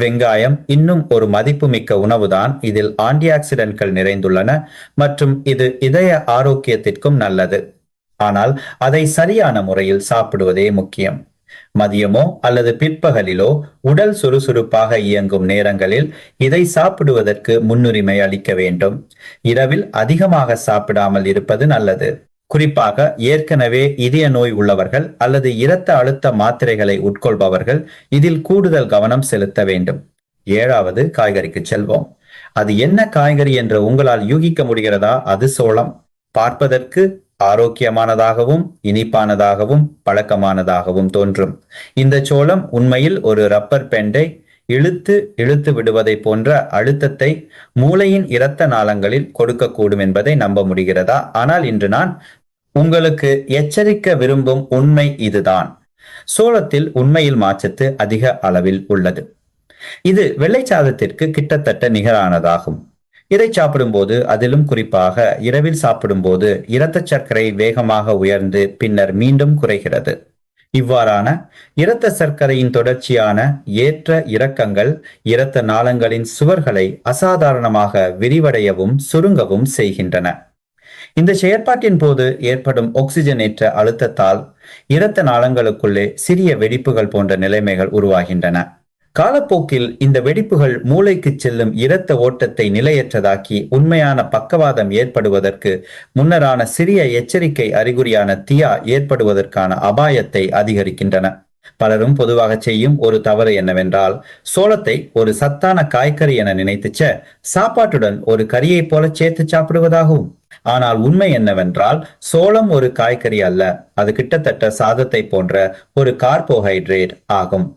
வெங்காயம் இன்னும் ஒரு மதிப்புமிக்க உணவுதான். இதில் ஆன்டி ஆக்சிடென்ட்கள் நிறைந்துள்ளன மற்றும் இது இதய ஆரோக்கியத்திற்கும் நல்லது. ஆனால் அதை சரியான முறையில் சாப்பிடுவதே முக்கியம். மதியமோ அல்லது பிற்பகலிலோ உடல் சுறுசுறுப்பாக இயங்கும் நேரங்களில் இதை சாப்பிடுவதற்கு முன்னுரிமை அளிக்க வேண்டும். இரவில் அதிகமாக சாப்பிடாமல் இருப்பது நல்லது. குறிப்பாக ஏற்கனவே இதய நோய் உள்ளவர்கள் அல்லது இரத்த அழுத்த மாத்திரைகளை உட்கொள்பவர்கள் இதில் கூடுதல் கவனம் செலுத்த வேண்டும். 7வது காய்கறிக்கு செல்வோம். அது என்ன காய்கறி என்று உங்களால் யூகிக்க முடிகிறதா? அது சோளம். பார்ப்பதற்கு ஆரோக்கியமானதாகவும் இனிப்பானதாகவும் பழக்கமானதாகவும் தோன்றும். இந்த சோளம் உண்மையில் ஒரு ரப்பர் பேண்டை இழுத்து விடுவதை போன்ற அழுத்தத்தை மூளையின் இரத்த நாளங்களில் கொடுக்கக்கூடும் என்பதை நம்ப முடிகிறதா? ஆனால் இன்று நான் உங்களுக்கு எச்சரிக்க விரும்பும் உண்மை இதுதான். சோளத்தில் உண்மையில் மாச்சத்து அதிக அளவில் உள்ளது. இது வெள்ளை சாதத்திற்கு கிட்டத்தட்ட நிகரானதாகும். இதை சாப்பிடும்போது, அதிலும் குறிப்பாக இரவில் சாப்பிடும்போது இரத்த சர்க்கரை வேகமாக உயர்ந்து பின்னர் மீண்டும் குறைகிறது. இவ்வாறான இரத்த சர்க்கரையின் தொடர்ச்சியான ஏற்ற இறக்கங்கள் இரத்த நாளங்களின் சுவர்களை அசாதாரணமாக விரிவடையவும் சுருங்கவும் செய்கின்றன. இந்த செயற்பாட்டின் போது ஏற்படும் ஆக்சிஜனேற்ற அழுத்தத்தால் இரத்த நாளங்களுக்குள்ளே சிறிய வெடிப்புகள் போன்ற நிலைமைகள் உருவாகின்றன. காலப்போக்கில் இந்த வெடிப்புகள் மூளைக்கு செல்லும் இரத்த ஓட்டத்தை நிலையற்றதாக்கி உண்மையான பக்கவாதம் ஏற்படுவதற்கு முன்னரான சிறிய எச்சரிக்கை அறிகுறியான தியா ஏற்படுவதற்கான அபாயத்தை அதிகரிக்கின்றன. பலரும் பொதுவாக செய்யும் ஒரு தவறு என்னவென்றால், சோளத்தை ஒரு சத்தான காய்கறி என நினைத்துச்ச சாப்பாட்டுடன் ஒரு கறியை போல சேர்த்து சாப்பிடுவதாகவும். ஆனால் உண்மை என்னவென்றால், சோளம் ஒரு காய்கறி அல்ல, அது கிட்டத்தட்ட சாதத்தை போன்ற ஒரு கார்போஹைட்ரேட் ஆகும்.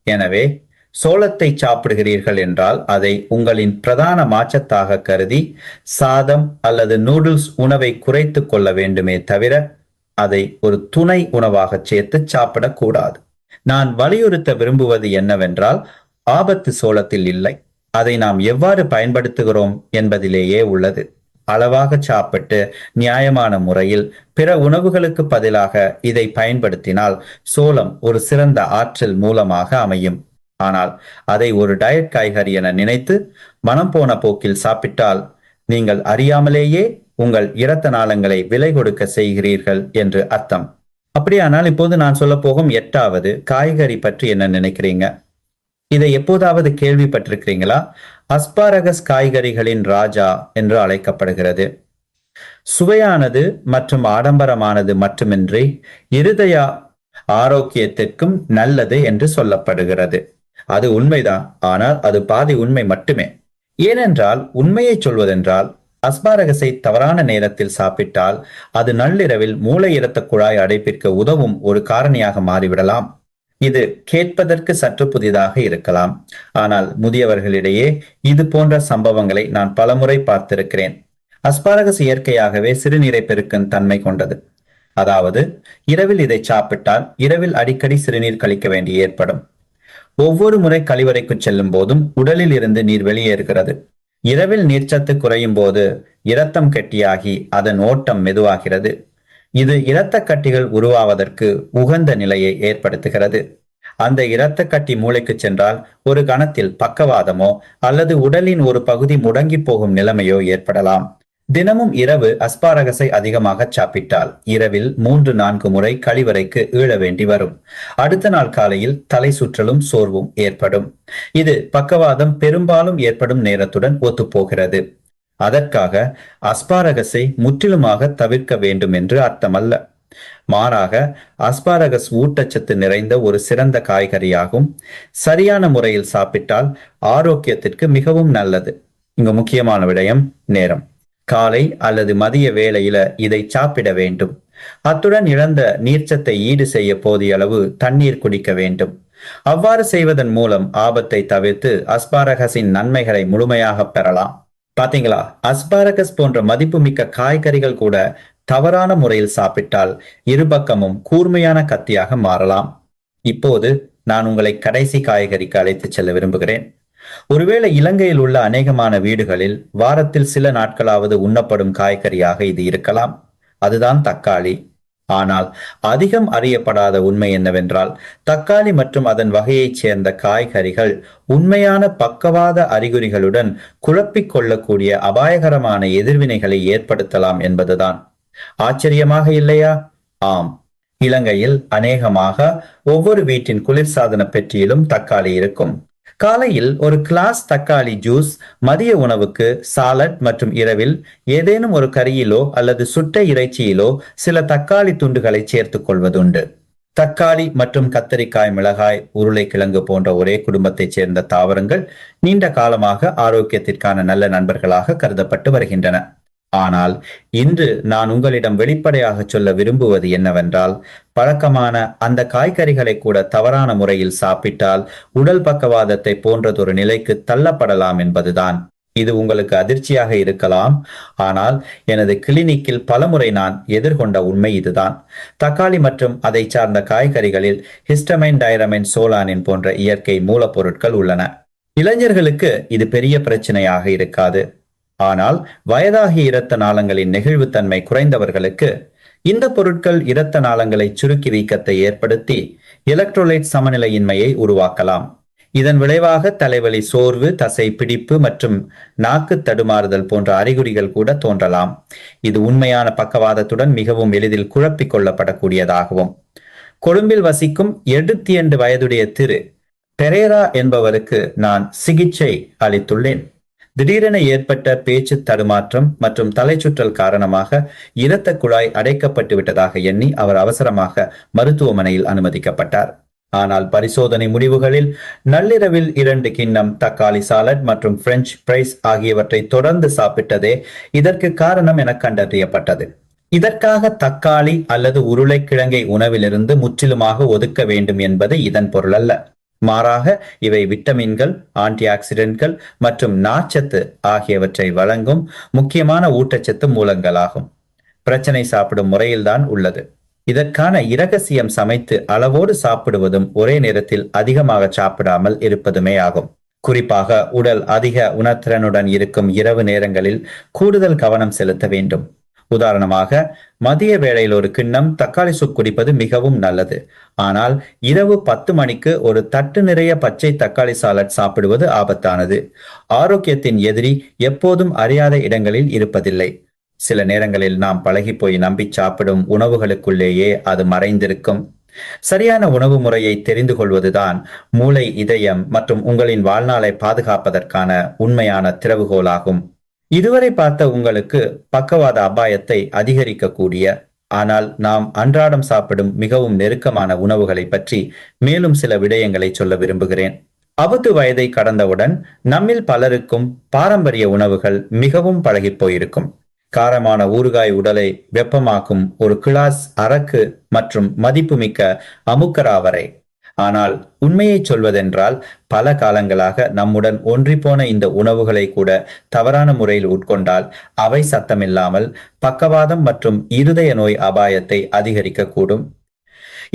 எனவே சோளத்தை சாப்பிடுகிறீர்கள் என்றால் அதை உங்களின் பிரதான மாச்சத்தாக கருதி சாதம் அல்லது நூடுல்ஸ் உணவை குறைத்து கொள்ள வேண்டுமே தவிர அதை ஒரு துணை உணவாக சேர்த்து சாப்பிடக்கூடாது. நான் வலியுறுத்த விரும்புவது என்னவென்றால், ஆபத்து சோளத்தில் இல்லை, அதை நாம் எவ்வாறு பயன்படுத்துகிறோம் என்பதிலேயே உள்ளது. அளவாக சாப்பிட்டு நியாயமான முறையில் பிற உணவுகளுக்கு பதிலாக இதை பயன்படுத்தினால் சோளம் ஒரு சிறந்த ஆற்றல் மூலமாக அமையும். ஆனால் அதை ஒரு டயட் காய்கறி என நினைத்து மனம் போன போக்கில் சாப்பிட்டால் நீங்கள் அறியாமலேயே உங்கள் இரத்த நாளங்களை விலை கொடுக்க செய்கிறீர்கள் என்று அர்த்தம். அப்படியானால் இப்போது நான் சொல்ல போகும் 8வது காய்கறி பற்றி என்ன நினைக்கிறீங்க? இதை எப்போதாவது கேள்விப்பட்டிருக்கிறீங்களா? அஸ்பாரகஸ் காய்கறிகளின் ராஜா என்று அழைக்கப்படுகிறது. சுவையானது மற்றும் ஆடம்பரமானது மட்டுமின்றி இருதய ஆரோக்கியத்திற்கும் நல்லது என்று சொல்லப்படுகிறது. அது உண்மைதான், ஆனால் அது பாதி உண்மை மட்டுமே. ஏனென்றால் உண்மையை சொல்வதென்றால் அஸ்பாரகஸை தவறான நேரத்தில் சாப்பிட்டால் அது நள்ளிரவில் மூளை இரத்த குழாய் அடைப்பிற்கு உதவும் ஒரு காரணியாக மாறிவிடலாம். இது கேட்பதற்கு சற்று புதிதாக இருக்கலாம், ஆனால் முதியவர்களிடையே இது போன்ற சம்பவங்களை நான் பலமுறை பார்த்திருக்கிறேன். அஸ்பாரகஸ் இயற்கையாகவே சிறுநீரை பெருக்கும் தன்மை கொண்டது. அதாவது இரவில் இதை சாப்பிட்டால் இரவில் அடிக்கடி சிறுநீர் கழிக்க வேண்டி ஏற்படும். ஒவ்வொரு முறை கழிவறைக்கு செல்லும் போதும் உடலில் இருந்து நீர் வெளியேறுகிறது. இரவில் நீர்ச்சத்து குறையும் போது இரத்தம் கெட்டியாகி அதன் ஓட்டம் மெதுவாகிறது. இது இரத்த கட்டிகள் உருவாவதற்கு உகந்த நிலையை ஏற்படுத்துகிறது. அந்த இரத்த கட்டி மூளைக்கு சென்றால் ஒரு கணத்தில் பக்கவாதமோ அல்லது உடலின் ஒரு பகுதி முடங்கி போகும் நிலைமையோ ஏற்படலாம். தினமும் இரவு அஸ்பாரகஸை அதிகமாக சாப்பிட்டால் இரவில் 3-4 முறை கழிவறைக்கு ஈழ வேண்டி வரும். அடுத்த நாள் காலையில் தலை சுற்றலும் சோர்வும் ஏற்படும். இது பக்கவாதம் பெரும்பாலும் ஏற்படும் நேரத்துடன் ஒத்துப்போகிறது. அதற்காக அஸ்பாரகஸை முற்றிலுமாக தவிர்க்க வேண்டும் என்று அர்த்தமல்ல. மாறாக அஸ்பாரகஸ் ஊட்டச்சத்து நிறைந்த ஒரு சிறந்த காய்கறியாகும். சரியான முறையில் சாப்பிட்டால் ஆரோக்கியத்திற்கு மிகவும் நல்லது. இங்கு முக்கியமான விடயம் நேரம். காலை அல்லது மதிய வேளையில இதை சாப்பிட வேண்டும். அத்துடன் இழந்த நீர்ச்சத்தை ஈடு செய்ய போதிய அளவு தண்ணீர் குடிக்க வேண்டும். அவ்வாறு செய்வதன் மூலம் ஆபத்தை தவிர்த்து அஸ்பாரகஸின் நன்மைகளை முழுமையாக பெறலாம். பாத்தீங்களா, அஸ்பாரகஸ் போன்ற மதிப்புமிக்க காய்கறிகள் கூட தவறான முறையில் சாப்பிட்டால் இருபக்கமும் கூர்மையான கத்தியாக மாறலாம். இப்போது நான் உங்களை கடைசி காய்கறிக்கு அழைத்து செல்ல விரும்புகிறேன். ஒருவேளை இலங்கையில் உள்ள அநேகமான வீடுகளில் வாரத்தில் சில நாட்களாவது உண்ணப்படும் காய்கறியாக இது இருக்கலாம். அதுதான் தக்காளி. ஆனால் அதிகம் அறியப்படாத உண்மை என்னவென்றால் தக்காளி மற்றும் அதன் வகையைச் சேர்ந்த காய்கறிகள் உண்மையான பக்கவாத அறிகுறிகளுடன் குழப்பிக் கொள்ளக்கூடிய அபாயகரமான எதிர்வினைகளை ஏற்படுத்தலாம் என்பதுதான். ஆச்சரியமாக இல்லையா? ஆம், இலங்கையில் அநேகமாக ஒவ்வொரு வீட்டின் குளிர்சாதன பெட்டியிலும் தக்காளி இருக்கும். காலையில் ஒரு கிளாஸ் தக்காளி ஜூஸ், மதிய உணவுக்கு சாலட் மற்றும் இரவில் ஏதேனும் ஒரு கறியிலோ அல்லது சுட்ட இறைச்சியிலோ சில தக்காளி துண்டுகளை சேர்த்துக் கொள்வதுண்டு. தக்காளி மற்றும் கத்தரிக்காய், மிளகாய், உருளைக்கிழங்கு போன்ற ஒரே குடும்பத்தைச் சேர்ந்த தாவரங்கள் நீண்ட காலமாக ஆரோக்கியத்திற்கான நல்ல நண்பர்களாக கருதப்பட்டு வருகின்றன. ஆனால் இன்று நான் உங்களிடம் வெளிப்படையாக சொல்ல விரும்புவது என்னவென்றால் பழக்கமான அந்த காய்கறிகளை கூட தவறான முறையில் சாப்பிட்டால் உடல் பக்கவாதத்தை போன்றதொரு நிலைக்கு தள்ளப்படலாம் என்பதுதான். இது உங்களுக்கு அதிர்ச்சியாக இருக்கலாம், ஆனால் எனது கிளினிக்கில் பலமுறை நான் எதிர்கொண்ட உண்மை இதுதான். தக்காளி மற்றும் அதை சார்ந்த காய்கறிகளில் ஹிஸ்டமைன், டைரமைன், சோலானின் போன்ற இயற்கை மூலப்பொருட்கள் உள்ளன. இளைஞர்களுக்கு இது பெரிய பிரச்சனையாக இருக்காது. ஆனால் வயதாகிய இரத்த நாளங்களின் நெகிழ்வுத்தன்மை குறைந்தவர்களுக்கு இந்த பொருட்கள் இரத்த நாளங்களை சுருக்கி வீக்கத்தை ஏற்படுத்தி எலக்ட்ரோலைட் சமநிலையின்மையை உருவாக்கலாம். இதன் விளைவாக தலைவலி, சோர்வு, தசை பிடிப்பு மற்றும் நாக்கு தடுமாறுதல் போன்ற அறிகுறிகள் கூட தோன்றலாம். இது உண்மையான பக்கவாதத்துடன் மிகவும் எளிதில் குழப்பிக் கொள்ளப்படக்கூடியதாகவும். கொழும்பில் வசிக்கும் 72 வயதுடைய திரு பெரேரா என்பவருக்கு நான் சிகிச்சை அளித்துள்ளேன். திடீரென ஏற்பட்ட பேச்சு தடுமாற்றம் மற்றும் தலைச்சுற்றல் காரணமாக இரத்த குழாய் அடைக்கப்பட்டு விட்டதாக எண்ணி அவர் அவசரமாக மருத்துவமனையில் அனுமதிக்கப்பட்டார். ஆனால் பரிசோதனை முடிவுகளில் நள்ளிரவில் 2 கிண்ணம் தக்காளி சாலட் மற்றும் பிரெஞ்சு பிரைஸ் ஆகியவற்றை தொடர்ந்து சாப்பிட்டதே இதற்கு காரணம் என கண்டறியப்பட்டது. இதற்காக தக்காளி அல்லது உருளைக்கிழங்கை உணவிலிருந்து முற்றிலுமாக ஒதுக்க வேண்டும் என்பது இதன் பொருள் அல்ல. மாறாக இவை விட்டமின்கள், ஆன்டி ஆக்சிடென்ட்கள் மற்றும் நார்ச்சத்து ஆகியவற்றை வழங்கும் முக்கியமான ஊட்டச்சத்து மூலங்களாகும். பிரச்சனை சாப்பிடும் முறையில்தான் உள்ளது. இதற்கான இரகசியம் சமைத்து அளவோடு சாப்பிடுவதும் ஒரே நேரத்தில் அதிகமாக சாப்பிடாமல் இருப்பதுமே ஆகும். குறிப்பாக உடல் அதிக உணர்திறனுடன் இருக்கும் இரவு நேரங்களில் கூடுதல் கவனம் செலுத்த வேண்டும். உதாரணமாக, மதிய வேளையில் ஒரு கிண்ணம் தக்காளி சூப் குடிப்பது மிகவும் நல்லது. ஆனால் இரவு 10 மணிக்கு ஒரு தட்டு நிறைய பச்சை தக்காளி சாலட் சாப்பிடுவது ஆபத்தானது. ஆரோக்கியத்தின் எதிரி எப்போதும் அறியாத இடங்களில் இருப்பதில்லை. சில நேரங்களில் நாம் பழகி போய் நம்பி சாப்பிடும் உணவுகளுக்குள்ளேயே அது மறைந்திருக்கும். சரியான உணவு முறையை தெரிந்து கொள்வதுதான் மூளை, இதயம் மற்றும் உங்களின் வாழ்நாளை பாதுகாப்பதற்கான உண்மையான திறவுகோலாகும். இதுவரை பார்த்த உங்களுக்கு பக்கவாத அபாயத்தை அதிகரிக்கக்கூடிய, ஆனால் நாம் அன்றாடம் சாப்பிடும் மிகவும் நெருக்கமான உணவுகளை பற்றி மேலும் சில விடயங்களை சொல்ல விரும்புகிறேன். 60 வயதை கடந்தவுடன் நம்மில் பலருக்கும் பாரம்பரிய உணவுகள் மிகவும் பழகி போயிருக்கும். காரமான ஊறுகாய் உடலை வெப்பமாக்கும் ஒரு கிளாஸ் அரக்கு மற்றும் மதிப்புமிக்க அமுக்கரா வரை. ஆனால் உண்மையை சொல்வதென்றால், பல காலங்களாக நம்முடன் ஒன்றிப்போன இந்த உணவுகளை கூட தவறான முறையில் உட்கொண்டால் அவை சத்தமில்லாமல் பக்கவாதம் மற்றும் இருதய நோய் அபாயத்தை அதிகரிக்கக்கூடும்.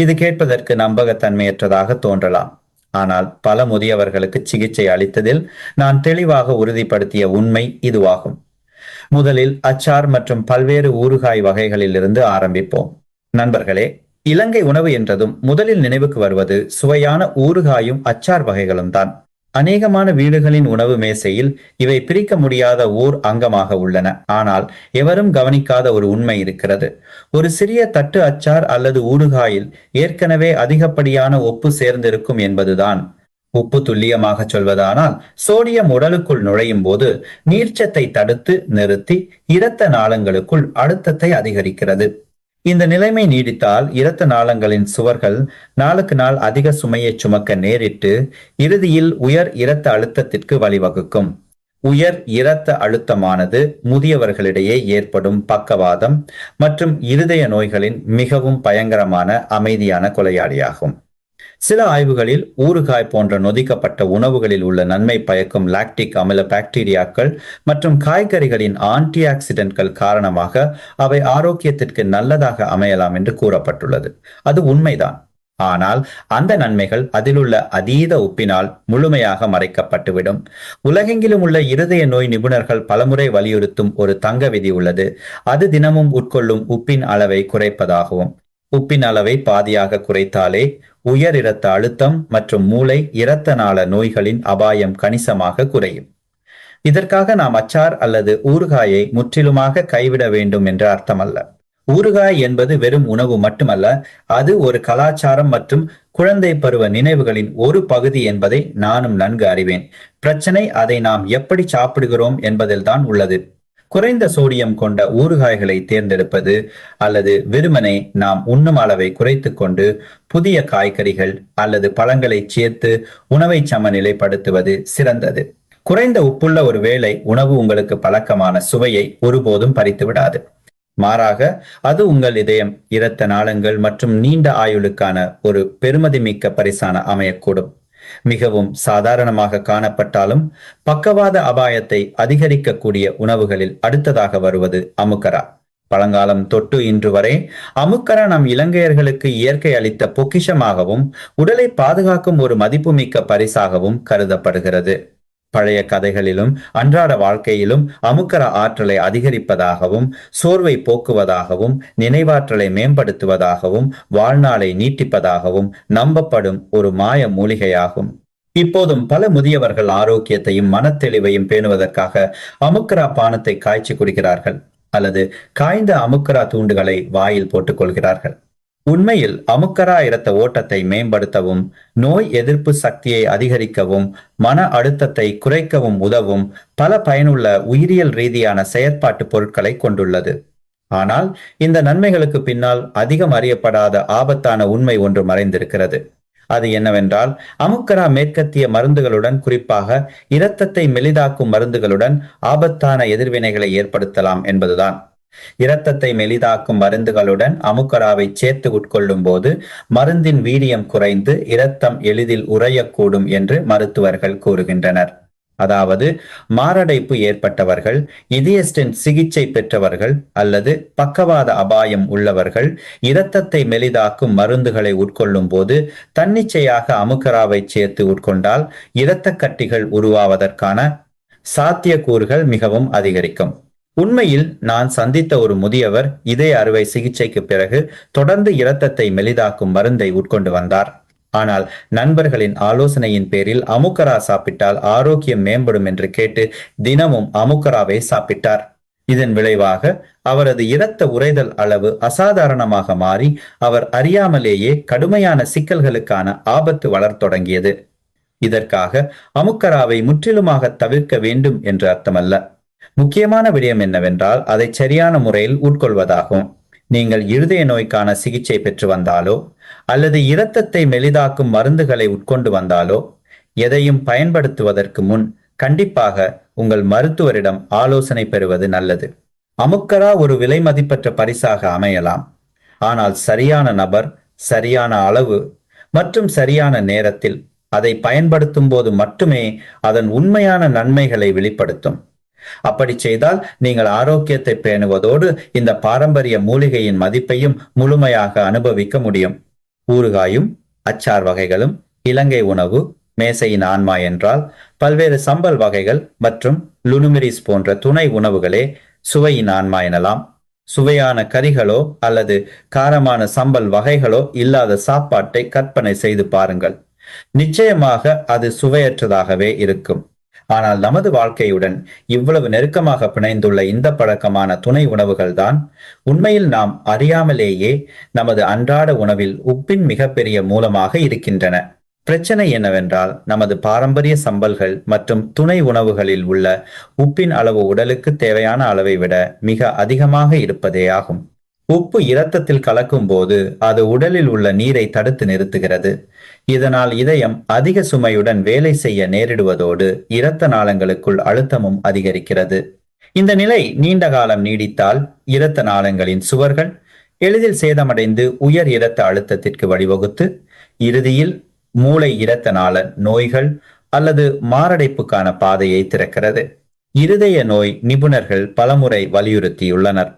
இது கேட்பதற்கு நம்பகத்தன்மையற்றதாக தோன்றலாம். ஆனால் பல முதியவர்களுக்கு சிகிச்சை அளித்ததில் நான் தெளிவாக உறுதிப்படுத்திய உண்மை இதுவாகும். முதலில் அச்சார் மற்றும் பல்வேறு ஊறுகாய் வகைகளில் இருந்து ஆரம்பிப்போம். நண்பர்களே, இலங்கை உணவு என்றதும் முதலில் நினைவுக்கு வருவது சுவையான ஊறுகாயும் அச்சார் வகைகளும் தான். அநேகமான வீடுகளின் உணவு மேசையில் இவை பிரிக்க முடியாத ஓர் அங்கமாக உள்ளன. ஆனால் எவரும் கவனிக்காத ஒரு உண்மை இருக்கிறது. ஒரு சிறிய தட்டு அச்சார் அல்லது ஊறுகாயில் ஏற்கனவே அதிகப்படியான உப்பு சேர்ந்திருக்கும் என்பதுதான். உப்பு, துல்லியமாக சொல்வதானால், சோடியம் உடலுக்குள் நுழையும் போது நீர்ச்சத்தை தடுத்து நிறுத்தி இரத்த நாளங்களுக்குள் அழுத்தத்தை அதிகரிக்கிறது. இந்த நிலைமை நீடித்தால் இரத்த நாளங்களின் சுவர்கள் நாளுக்கு நாள் அதிக சுமையை சுமக்க நேரிட்டு இறுதியில் உயர் இரத்த அழுத்தத்திற்கு வழிவகுக்கும். உயர் இரத்த அழுத்தமானது முதியவர்களிடையே ஏற்படும் பக்கவாதம் மற்றும் இருதய நோய்களின் மிகவும் பயங்கரமான அமைதியான கொலையாளியாகும். சில ஆய்வுகளில் ஊறுகாய் போன்ற நொதிக்கப்பட்ட உணவுகளில் உள்ள நன்மை பயக்கும் லாக்டிக் அமில பாக்டீரியாக்கள் மற்றும் காய்கறிகளின் ஆன்டி ஆக்சிடென்ட்கள் காரணமாக அவை ஆரோக்கியத்திற்கு நல்லதாக அமையலாம் என்று கூறப்பட்டுள்ளது. அது உண்மைதான். ஆனால் அந்த நன்மைகள் அதிலுள்ள அதீத உப்பினால் முழுமையாக மறைக்கப்பட்டுவிடும். உலகெங்கிலும் உள்ள இருதய நோய் நிபுணர்கள் பலமுறை வலியுறுத்தும் ஒரு தங்க விதி உள்ளது. அது தினமும் உட்கொள்ளும் உப்பின் அளவை குறைப்பதாகவும். உப்பின் அளவை பாதியாக குறைத்தாலே உயர் இரத்த அழுத்தம் மற்றும் மூளை, இரத்த நாள நோய்களின் அபாயம் கணிசமாக குறையும். இதற்காக நாம் அச்சார் அல்லது ஊறுகாயை முற்றிலுமாக கைவிட வேண்டும் என்ற அர்த்தமல்ல. ஊறுகாய் என்பது வெறும் உணவு மட்டுமல்ல, அது ஒரு கலாச்சாரம் மற்றும் குழந்தை பருவ நினைவுகளின் ஒரு பகுதி என்பதை நானும் நன்கு அறிவேன். பிரச்சனை அதை நாம் எப்படி சாப்பிடுகிறோம் என்பதில்தான் உள்ளது. குறைந்த சோடியம் கொண்ட ஊறுகாய்களை தேர்ந்தெடுப்பது அல்லது வெறுமனே நாம் உண்ணும் அளவை குறைத்துக் கொண்டு புதிய காய்கறிகள் அல்லது பழங்களை சேர்த்து உணவை சமநிலைப்படுத்துவது சிறந்தது. குறைந்த உப்புள்ள ஒரு வேளை உணவு உங்களுக்கு பழக்கமான சுவையை ஒருபோதும் பறித்து விடாது. மாறாக அது உங்கள் இதயம், இரத்த நாளங்கள் மற்றும் நீண்ட ஆயுளுக்கான ஒரு பெருமதிமிக்க பரிசான அமையக்கூடும். மிகவும் சாதாரணமாக காணப்பட்டாலும் பக்கவாத அபாயத்தை அதிகரிக்கக்கூடிய உணவுகளில் அடுத்ததாக வருவது அமுக்கரா. பழங்காலம் தொட்டு இன்று வரை அமுக்கரா நம் இலங்கையர்களுக்கு இயற்கை அளித்த பொக்கிஷமாகவும் உடலை பாதுகாக்கும் ஒரு மதிப்புமிக்க பரிசாகவும் கருதப்படுகிறது. பழைய கதைகளிலும் அன்றாட வாழ்க்கையிலும் அமுக்கரா ஆற்றலை அதிகரிப்பதாகவும், சோர்வை போக்குவதாகவும், நினைவாற்றலை மேம்படுத்துவதாகவும், வாழ்நாளை நீட்டிப்பதாகவும் நம்பப்படும் ஒரு மாய மூலிகையாகும். இப்போதும் பல முதியவர்கள் ஆரோக்கியத்தையும் மனத்தெளிவையும் பேணுவதற்காக அமுக்கரா பானத்தை காய்ச்சி குடிக்கிறார்கள் அல்லது காய்ந்த அமுக்கரா துண்டுகளை வாயில் போட்டுக் கொள்கிறார்கள். உண்மையில் அமுக்கரா இரத்த ஓட்டத்தை மேம்படுத்தவும், நோய் எதிர்ப்பு சக்தியை அதிகரிக்கவும், மன அழுத்தத்தை குறைக்கவும் உதவும் பல பயனுள்ள உயிரியல் ரீதியான செயற்பாட்டு பொருட்களை கொண்டுள்ளது. ஆனால் இந்த நன்மைகளுக்கு பின்னால் அதிகம் அறியப்படாத ஆபத்தான உண்மை ஒன்று மறைந்திருக்கிறது. அது என்னவென்றால், அமுக்கரா மேற்கத்திய மருந்துகளுடன், குறிப்பாக இரத்தத்தை மெலிதாக்கும் மருந்துகளுடன் ஆபத்தான எதிர்வினைகளை ஏற்படுத்தலாம் என்பதுதான். இரத்தத்தை மெலிதாக்கும் மருந்துகளுடன் அமுக்கராவை சேர்த்து உட்கொள்ளும் போது மருந்தின் வீரியம் குறைந்து இரத்தம் எளிதில் உறையக்கூடும் என்று மருத்துவர்கள் கூறுகின்றனர். அதாவது மாரடைப்பு ஏற்பட்டவர்கள், இதய ஸ்டென்ட் சிகிச்சை பெற்றவர்கள் அல்லது பக்கவாத அபாயம் உள்ளவர்கள் இரத்தத்தை மெலிதாக்கும் மருந்துகளை உட்கொள்ளும் போது தன்னிச்சையாக அமுக்கராவை சேர்த்து உட்கொண்டால் இரத்த கட்டிகள் உருவாவதற்கான சாத்தியக்கூறுகள் மிகவும் அதிகரிக்கும். உண்மையில் நான் சந்தித்த ஒரு முதியவர் இதய அறுவை சிகிச்சைக்கு பிறகு தொடர்ந்து இரத்தத்தை மெலிதாக்கும் மருந்தை உட்கொண்டு வந்தார். ஆனால் நண்பர்களின் ஆலோசனையின் பேரில் அமுக்கரா சாப்பிட்டால் ஆரோக்கியம் மேம்படும் என்று கேட்டு தினமும் அமுக்கராவை சாப்பிட்டார். இதன் விளைவாக அவரது இரத்த உறைதல் அளவு அசாதாரணமாக மாறி அவர் அறியாமலேயே கடுமையான சிக்கல்களுக்கான ஆபத்து வளரத் தொடங்கியது. இதற்காக அமுக்கராவை முற்றிலுமாக தவிர்க்க வேண்டும் என்று அர்த்தமல்ல. முக்கியமான விடயம் என்னவென்றால் அதை சரியான முறையில் உட்கொள்வதாகும். நீங்கள் இருதய நோய்க்கான சிகிச்சை பெற்று வந்தாலோ அல்லது இரத்தத்தை மெலிதாக்கும் மருந்துகளை உட்கொண்டு வந்தாலோ எதையும் பயன்படுத்துவதற்கு முன் கண்டிப்பாக உங்கள் மருத்துவரிடம் ஆலோசனை பெறுவது நல்லது. அமுக்கரா ஒரு விலை மதிப்பற்ற பரிசாக அமையலாம், ஆனால் சரியான நபர், சரியான அளவு மற்றும் சரியான நேரத்தில் அதை பயன்படுத்தும் போது மட்டுமே அதன் உண்மையான நன்மைகளை வெளிப்படுத்தும். அப்படி செய்தால் நீங்கள் ஆரோக்கியத்தை பேணுவதோடு இந்த பாரம்பரிய மூலிகையின் மதிப்பையும் முழுமையாக அனுபவிக்க முடியும். ஊறுகாயும் அச்சார் வகைகளும் இலங்கை உணவு மேசையின் ஆன்மா என்றால் பல்வேறு சம்பல் வகைகள் மற்றும் லுனுமிரிஸ் போன்ற துணை உணவுகளே சுவையின் ஆன்மா எனலாம். சுவையான கறிகளோ அல்லது காரமான சம்பல் வகைகளோ இல்லாத சாப்பாட்டை கற்பனை செய்து பாருங்கள். நிச்சயமாக அது சுவையற்றதாகவே இருக்கும். ஆனால் நமது வாழ்க்கையுடன் இவ்வளவு நெருக்கமாக பிணைந்துள்ள இந்த பழக்கமான துணை உணவுகள் தான் உண்மையில் நாம் அறியாமலேயே நமது அன்றாட உணவில் உப்பின் மிகப்பெரிய மூலமாக இருக்கின்றன. பிரச்சனை என்னவென்றால் நமது பாரம்பரிய சம்பல்கள் மற்றும் துணை உணவுகளில் உள்ள உப்பின் அளவு உடலுக்கு தேவையான அளவை விட மிக அதிகமாக இருப்பதே ஆகும். உப்பு இரத்தத்தில் கலக்கும் போது அது உடலில் உள்ள நீரை தடுத்து நிறுத்துகிறது. இதனால் இதயம் அதிக சுமையுடன் வேலை செய்ய நேரிடுவதோடு இரத்த நாளங்களுக்குள் அழுத்தமும் அதிகரிக்கிறது. இந்த நிலை நீண்ட காலம் நீடித்தால் இரத்த நாளங்களின் சுவர்கள் எளிதில் சேதமடைந்து உயர் இரத்த அழுத்தத்திற்கு வழிவகுத்து இறுதியில் மூளை இரத்த நாள நோய்கள் அல்லது மாரடைப்புக்கான பாதையை திறக்கிறது. இருதய நோய் நிபுணர்கள் பலமுறை வலியுறுத்தியுள்ளனர்,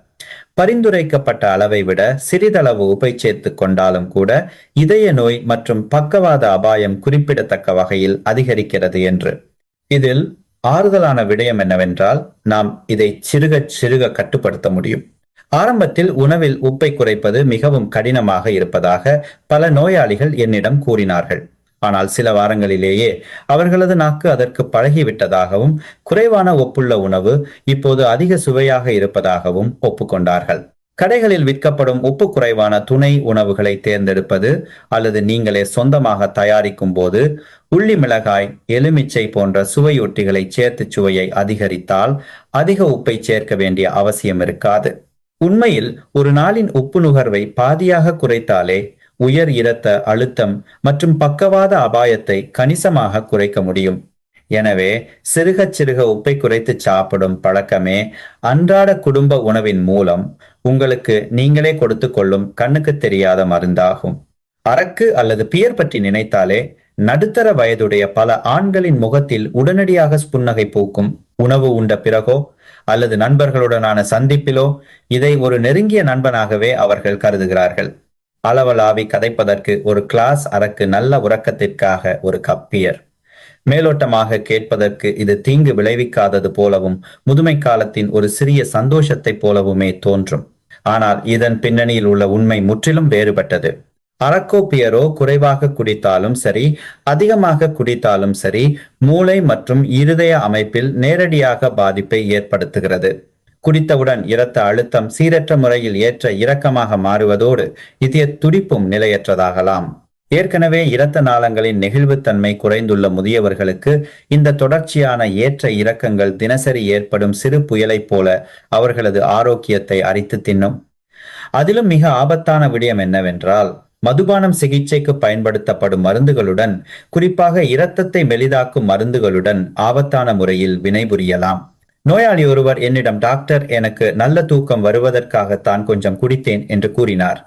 பரிந்துரைக்கப்பட்ட அளவை விட சிறிதளவு உப்பை சேர்த்து கொண்டாலும் கூட இதய நோய் மற்றும் பக்கவாத அபாயம் குறிப்பிடத்தக்க வகையில் அதிகரிக்கிறது என்று. இதில் ஆறுதலான விடயம் என்னவென்றால் நாம் இதை சிறுக சிறுக கட்டுப்படுத்த முடியும். ஆரம்பத்தில் உணவில் உப்பை குறைப்பது மிகவும் கடினமாக இருப்பதாக பல நோயாளிகள் என்னிடம் கூறினார்கள். ஆனால் சில வாரங்களிலேயே அவர்களது நாக்கு அதற்கு பழகிவிட்டதாகவும் குறைவான உப்புள்ள உணவு இப்போது அதிக சுவையாக இருப்பதாகவும் ஒப்புக்கொண்டார்கள். கடைகளில் விற்கப்படும் உப்பு குறைவான துணை உணவுகளை தேர்ந்தெடுப்பது அல்லது நீங்களே சொந்தமாக தயாரிக்கும் போது உள்ளி மிளகாய், எலுமிச்சை போன்ற சுவையொட்டிகளை சேர்த்து சுவையை அதிகரித்தால் அதிக உப்பை சேர்க்க வேண்டிய அவசியம் இருக்காது. உண்மையில் ஒரு நாளின் உப்பு நுகர்வை பாதியாக குறைத்தாலே உயர் இரத்த அழுத்தம் மற்றும் பக்கவாத அபாயத்தை கணிசமாக குறைக்க முடியும். எனவே சிறுக சிறுக உப்பை குறைத்து சாப்பிடும் பழக்கமே அன்றாட குடும்ப உணவின் மூலம் உங்களுக்கு நீங்களே கொடுத்து கொள்ளும் கண்ணுக்கு தெரியாத மருந்தாகும். அரக்கு அல்லது பியர் பற்றி நினைத்தாலே நடுத்தர வயதுடைய பல ஆண்களின் முகத்தில் உடனடியாக புன்னகை பூக்கும். உணவு உண்ட பிறகோ அல்லது நண்பர்களுடனான சந்திப்பிலோ இதை ஒரு நெருங்கிய நண்பனாகவே அவர்கள் கருதுகிறார்கள். அளவலாவி கதைப்பதற்கு ஒரு கிளாஸ் அரக்கு நல்ல உறக்கத்திற்காக ஒரு கப் பியர். மேலோட்டமாக கேட்பதற்கு இது தீங்கு விளைவிக்காதது போலவும் முதுமை காலத்தின் ஒரு சிறிய சந்தோஷத்தை போலவுமே தோன்றும். ஆனால் இதன் பின்னணியில் உள்ள உண்மை முற்றிலும் வேறுபட்டது. அரக்கோ பியரோ குறைவாக குடித்தாலும் சரி, அதிகமாக குடித்தாலும் சரி, மூளை மற்றும் இருதய அமைப்பில் நேரடியாக பாதிப்பை ஏற்படுத்துகிறது. குடித்தவுடன் இரத்த அழுத்தம் சீரற்ற முறையில் ஏற்ற இறக்கமாக மாறுவதோடு இதய துடிப்பும் நிலையற்றதாகலாம். ஏற்கனவே இரத்த நாளங்களின் நெகிழ்வுத்தன்மை குறைந்துள்ள முதியவர்களுக்கு இந்த தொடர்ச்சியான ஏற்ற இறக்கங்கள் தினசரி ஏற்படும் சிறு புயலைப் போல அவர்களது ஆரோக்கியத்தை அரித்து தின்னும். அதிலும் மிக ஆபத்தான விடயம் என்னவென்றால் மதுபானம் சிகிச்சைக்கு பயன்படுத்தப்படும் மருந்துகளுடன், குறிப்பாக இரத்தத்தை மெலிதாக்கும் மருந்துகளுடன் ஆபத்தான முறையில் வினைபுரியலாம். நோயாளி ஒருவர் என்னிடம், டாக்டர், எனக்கு நல்ல தூக்கம் வருவதற்காகத்தான் கொஞ்சம் குடித்தேன் என்று கூறினார்.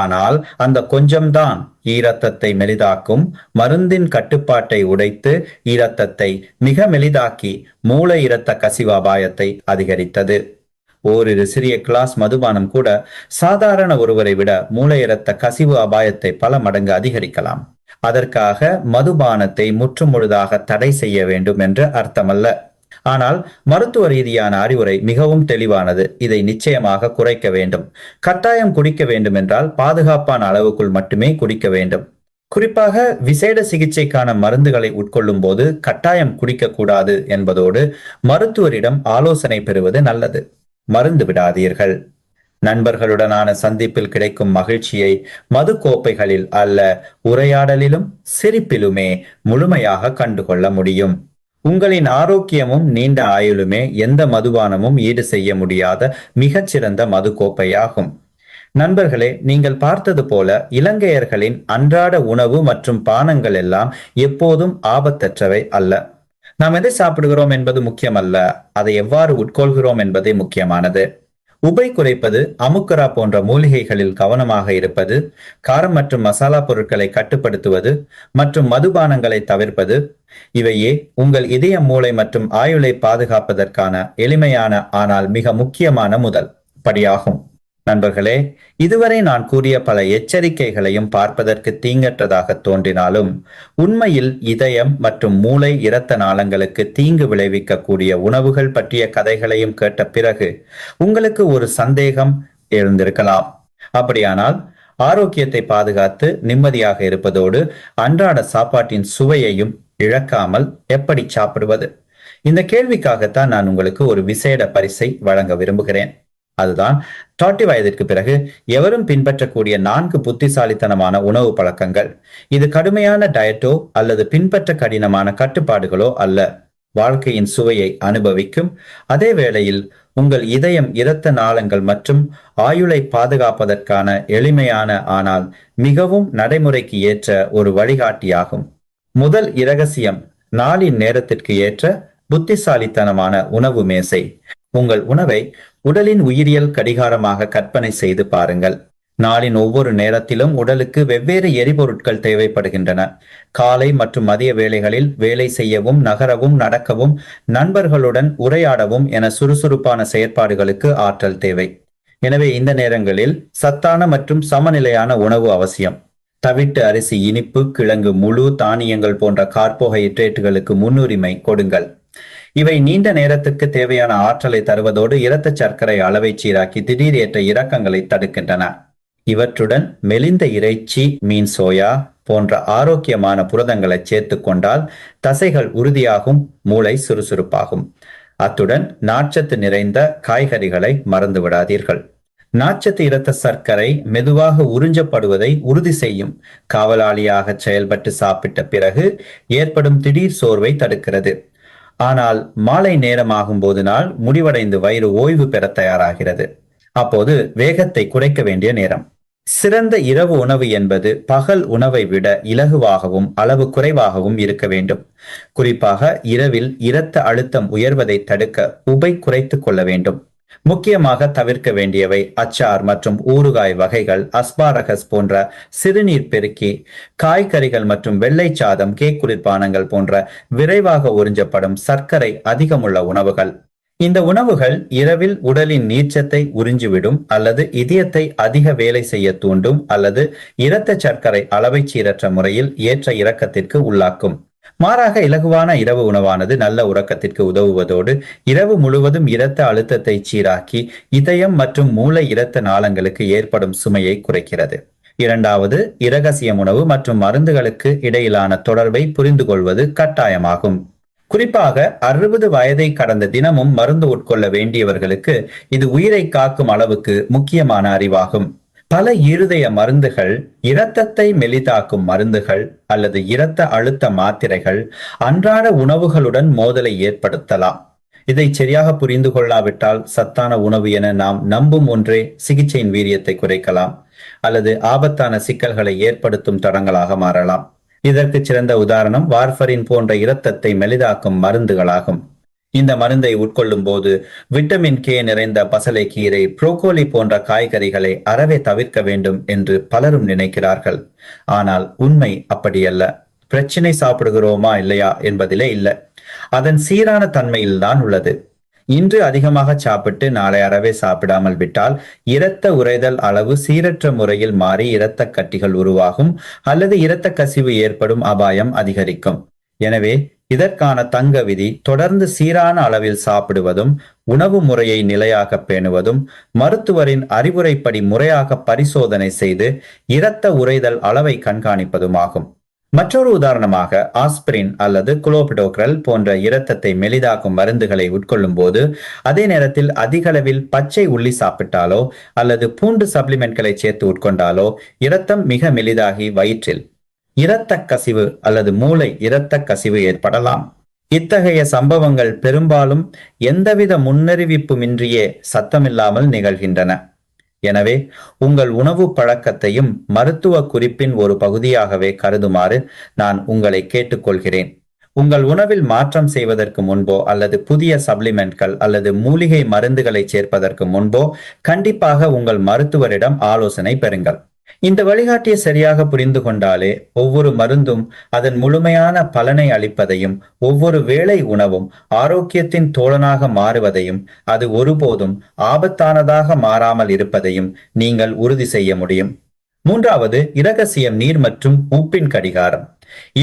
ஆனால் அந்த கொஞ்சம்தான் ஈரத்தத்தை மெலிதாக்கும். மருந்தின் கட்டுப்பாட்டை உடைத்து ஈரத்தத்தை மிக மெலிதாக்கி மூளை இரத்த கசிவு அபாயத்தை அதிகரித்தது. ஓரிரு சிறிய கிளாஸ் மதுபானம் கூட சாதாரண ஒருவரை விட மூளை இரத்த கசிவு அபாயத்தை பல மடங்கு அதிகரிக்கலாம். அதற்காக மதுபானத்தை முற்றுமுழுதாக தடை செய்ய வேண்டும் என்று அர்த்தமல்ல. ஆனால் மருத்துவ ரீதியான அறிவுரை மிகவும் தெளிவானது. இதை நிச்சயமாக குறைக்க வேண்டும். கட்டாயம் குடிக்க வேண்டும் என்றால் பாதுகாப்பான அளவுக்குள் மட்டுமே குடிக்க வேண்டும். குறிப்பாக விசேட சிகிச்சைக்கான மருந்துகளை உட்கொள்ளும் போது கட்டாயம் குடிக்க கூடாது என்பதோடு மருத்துவரிடம் ஆலோசனை பெறுவது நல்லது. மருந்து விடாதீர்கள். நண்பர்களுடனான சந்திப்பில் கிடைக்கும் மகிழ்ச்சியை மது கோப்பைகளில் அல்ல, உரையாடலிலும் சிரிப்பிலுமே முழுமையாக கண்டுகொள்ள முடியும். உங்களின் ஆரோக்கியமும் நீண்ட ஆயுளுமே எந்த மதுபானமும் ஈடு செய்ய முடியாத மிகச்சிறந்த மது கோப்பையாகும். நண்பர்களே, நீங்கள் பார்த்தது போல இலங்கையர்களின் அன்றாட உணவு மற்றும் பானங்கள் எல்லாம் எப்போதும் ஆபத்தற்றவை அல்ல. நாம் எதை சாப்பிடுகிறோம் என்பது முக்கியமல்ல, அதை எவ்வாறு உட்கொள்கிறோம் என்பதே முக்கியமானது. உபை குறைப்பது, அமுக்கரா போன்ற மூலிகைகளில் கவனமாக இருப்பது, காரம் மற்றும் மசாலா பொருட்களை கட்டுப்படுத்துவது மற்றும் மதுபானங்களை தவிர்ப்பது, இவையே உங்கள் இதய, மூளை மற்றும் ஆயுளை பாதுகாப்பதற்கான எளிமையான ஆனால் மிக முக்கியமான முதல் படியாகும். நண்பர்களே, இதுவரை நான் கூறிய பல எச்சரிக்கைகளையும் பார்ப்பதற்கு தீங்கற்றதாக தோன்றினாலும் உண்மையில் இதயம் மற்றும் மூளை இரத்த நாளங்களுக்கு தீங்கு விளைவிக்கக்கூடிய உணவுகள் பற்றிய கதைகளையும் கேட்ட பிறகு உங்களுக்கு ஒரு சந்தேகம் எழுந்திருக்கலாம். அப்படியானால் ஆரோக்கியத்தை பாதுகாத்து நிம்மதியாக இருப்பதோடு அன்றாட சாப்பாட்டின் சுவையையும் இழக்காமல் எப்படி சாப்பிடுவது? இந்த கேள்விக்காகத்தான் நான் உங்களுக்கு ஒரு விசேட பரிசை வழங்க விரும்புகிறேன். அதுதான் 40 வயதிற்கு பிறகு எவரும் பின்பற்றக்கூடிய 4 புத்திசாலித்தனமான உணவு பழக்கங்கள். இது கடுமையான டயட்டோ அல்லது பின்பற்ற கடினமான கட்டுப்பாடுகளோ அல்ல. வாழ்க்கையின் சுவையை அனுபவிக்கும் அதே வேளையில் உங்கள் இதயம், இரத்த நாளங்கள் மற்றும் ஆயுளை பாதுகாப்பதற்கான எளிமையான ஆனால் மிகவும் நடைமுறைக்கு ஏற்ற ஒரு வழிகாட்டியாகும். முதல் இரகசியம், நாளின் நேரத்திற்கு ஏற்ற புத்திசாலித்தனமான உணவு மேசை. உங்கள் உணவை உடலின் உயிரியல் கடிகாரமாக கற்பனை செய்து பாருங்கள். நாளின் ஒவ்வொரு நேரத்திலும் உடலுக்கு வெவ்வேறு எரிபொருட்கள் தேவைப்படுகின்றன. காலை மற்றும் மதிய வேளைகளில் வேலை செய்யவும், நகரவும், நடக்கவும், நண்பர்களுடன் உரையாடவும் என சுறுசுறுப்பான செயற்பாடுகளுக்கு ஆற்றல் தேவை. எனவே இந்த நேரங்களில் சத்தான மற்றும் சமநிலையான உணவு அவசியம். தவிட்டு அரிசி, இனிப்பு, கிழங்கு, முழு தானியங்கள் போன்ற கார்போஹைட்ரேட்டுகளுக்கு முன்னுரிமை கொடுங்கள். இவை நீண்ட நேரத்துக்கு தேவையான ஆற்றலை தருவதோடு இரத்த சர்க்கரை அளவை சீராக்கி திடீர் ஏற்ற இறக்கங்களை தடுக்கின்றன. இவற்றுடன் மெலிந்த இறைச்சி, மீன், சோயா போன்ற ஆரோக்கியமான புரதங்களை சேர்த்து கொண்டால் தசைகள் உறுதியாகும், மூளை சுறுசுறுப்பாகும். அத்துடன் நார்ச்சத்து நிறைந்த காய்கறிகளை மறந்து விடாதீர்கள். நார்ச்சத்து இரத்த சர்க்கரை மெதுவாக உறிஞ்சப்படுவதை உறுதி செய்யும். காவலாளியாக செயல்பட்டு சாப்பிட்ட பிறகு ஏற்படும் திடீர் சோர்வை தடுக்கிறது. ஆனால் மாலை நேரமாகும் போது நாள் முடிவடைந்து வயிறு ஓய்வு பெற தயாராகிறது. அப்போது வேகத்தை குறைக்க வேண்டிய நேரம். சிறந்த இரவு உணவு என்பது பகல் உணவை விட இலகுவாகவும் அளவு குறைவாகவும் இருக்க வேண்டும். குறிப்பாக இரவில் இரத்த அழுத்தம் உயர்வதை தடுக்க உபை குறைத்துக் கொள்ள வேண்டும். முக்கியமாக தவிர்க்க வேண்டியவை அச்சார் மற்றும் ஊறுகாய் வகைகள், அஸ்பாரகஸ் போன்ற சிறுநீர் பெருக்கி, காய்கறிகள் மற்றும் வெள்ளை சாதம், கேக் குளிர்பானங்கள் போன்ற விரைவாக உறிஞ்சப்படும் சர்க்கரை அதிகமுள்ள உணவுகள். இந்த உணவுகள் இரவில் உடலின் நீர்ச்சத்தை உறிஞ்சிவிடும் அல்லது இதயத்தை அதிக வேலை செய்ய தூண்டும் அல்லது இரத்த சர்க்கரை அளவை சீரற்ற முறையில் ஏற்ற இறக்கத்திற்கு உள்ளாக்கும். மாறாக இலகுவான இரவு உணவானது நல்ல உறக்கத்திற்கு உதவுவதோடு இரவு முழுவதும் இரத்த அழுத்தத்தை சீராக்கி இதயம் மற்றும் மூளை இரத்த நாளங்களுக்கு ஏற்படும் சுமையை குறைக்கிறது. இரண்டாவது, இரகசியம் உணவு மற்றும் மருந்துகளுக்கு இடையிலான தொடர்பை புரிந்து கொள்வது கட்டாயமாகும். குறிப்பாக 60 வயதை கடந்த தினமும் மருந்து உட்கொள்ள வேண்டியவர்களுக்கு இது உயிரை காக்கும் அளவுக்கு முக்கியமான அறிவாகும். பல இருதய மருந்துகள், இரத்தத்தை மெலிதாக்கும் மருந்துகள் அல்லது இரத்த அழுத்த மாத்திரைகள் அன்றாட உணவுகளுடன் மோதலை ஏற்படுத்தலாம். இதை சரியாக புரிந்து கொள்ளாவிட்டால் சத்தான உணவு என நாம் நம்பும் ஒன்றே சிகிச்சையின் வீரியத்தை குறைக்கலாம் அல்லது ஆபத்தான சிக்கல்களை ஏற்படுத்தும் தடங்களாக மாறலாம். இதற்கு சிறந்த உதாரணம் வார்ஃபரின் போன்ற இரத்தத்தை மெலிதாக்கும் மருந்துகளாகும். இந்த மருந்தை உட்கொள்ளும் போது விட்டமின் கே நிறைந்த பசலைக்கீரை, புரோக்கோலி போன்ற காய்கறிகளை அறவே தவிர்க்க வேண்டும் என்று பலரும் நினைக்கிறார்கள். ஆனால் உண்மை அப்படியல்ல. பிரச்சனை சாப்பிடுகிறோமா இல்லையா என்பதிலே இல்லை, அதன் சீரான தன்மையில்தான் உள்ளது. இன்று அதிகமாக சாப்பிட்டு நாளை அறவே சாப்பிடாமல் விட்டால் இரத்த உறைதல் அளவு சீரற்ற முறையில் மாறி இரத்த கட்டிகள் உருவாகும் அல்லது இரத்த கசிவு ஏற்படும் அபாயம் அதிகரிக்கும். எனவே இதற்கான தங்க விதி தொடர்ந்து சீரான அளவில் சாப்பிடுவதும், உணவு முறையை நிலையாக பேணுவதும், மருத்துவரின் அறிவுரைப்படி முறையாக பரிசோதனை செய்து இரத்த உறைதல் அளவை கண்காணிப்பதுமாகும். மற்றொரு உதாரணமாக ஆஸ்பிரின் அல்லது குளோபிடோக்ரல் போன்ற இரத்தத்தை மெலிதாக்கும் மருந்துகளை உட்கொள்ளும் போது அதே நேரத்தில் அதிக அளவில் பச்சை உள்ளி சாப்பிட்டாலோ அல்லது பூண்டு சப்ளிமெண்ட்களை சேர்த்து உட்கொண்டாலோ இரத்தம் மிக மெலிதாகி வயிற்றில் இரத்த கசிவு அல்லது மூளை இரத்த கசிவு ஏற்படலாம். இத்தகைய சம்பவங்கள் பெரும்பாலும் எந்தவித முன்னறிவிப்புமின்றியே சத்தமில்லாமல் நிகழ்கின்றன. எனவே உங்கள் உணவு பழக்கத்தையும் மருத்துவ குறிப்பின் ஒரு பகுதியாகவே கருதுமாறு நான் உங்களை கேட்டுக்கொள்கிறேன். உங்கள் உணவில் மாற்றம் செய்வதற்கு முன்போ அல்லது புதிய சப்ளிமெண்ட்கள் அல்லது மூலிகை மருந்துகளை சேர்ப்பதற்கு முன்போ கண்டிப்பாக உங்கள் மருத்துவரிடம் ஆலோசனை பெறுங்கள். இந்த வழிகாட்டியை சரியாக புரிந்து கொண்டாலே ஒவ்வொரு மருந்தும் அதன் முழுமையான பலனை அளிப்பதையும், ஒவ்வொரு வேளை உணவும் ஆரோக்கியத்தின் தோழனாக மாறுவதையும், அது ஒருபோதும் ஆபத்தானதாக மாறாமல் இருப்பதையும் நீங்கள் உறுதி செய்ய முடியும். மூன்றாவது, இரகசியம் நீர் மற்றும் உப்பின் கடிகாரம்.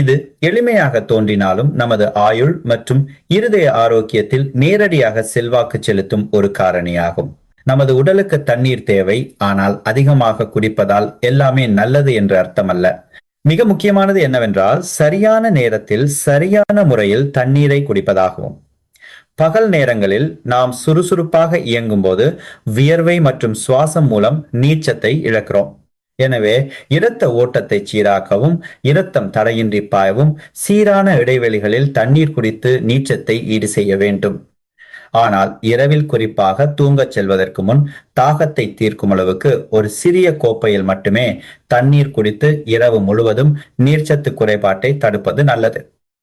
இது எளிமையாக தோன்றினாலும் நமது ஆயுள் மற்றும் இருதய ஆரோக்கியத்தில் நேரடியாக செல்வாக்கு செலுத்தும் ஒரு காரணியாகும். நமது உடலுக்கு தண்ணீர் தேவை, ஆனால் அதிகமாக குடிப்பதால் எல்லாமே நல்லது என்று அர்த்தமல்ல. மிக முக்கியமானது என்னவென்றால் சரியான நேரத்தில் சரியான முறையில் தண்ணீரை குடிப்பதாகும். பகல் நேரங்களில் நாம் சுறுசுறுப்பாக இயங்கும் போது வியர்வை மற்றும் சுவாசம் மூலம் நீர்ச்சத்தை இழக்கிறோம். எனவே இரத்த ஓட்டத்தை சீராக்கவும், இரத்தம் தடையின்றி பாயவும் சீரான இடைவெளிகளில் தண்ணீர் குடித்து நீர்ச்சத்தை ஈடு செய்ய வேண்டும். ஆனால் இரவில் குறிப்பாக தூங்கச் செல்வதற்கு முன் தாகத்தை தீர்க்கும் அளவுக்கு ஒரு சிறிய கோப்பையில் மட்டுமே தண்ணீர் குடித்து இரவு முழுவதும் நீர்ச்சத்து குறைபாட்டை தடுப்பது நல்லது.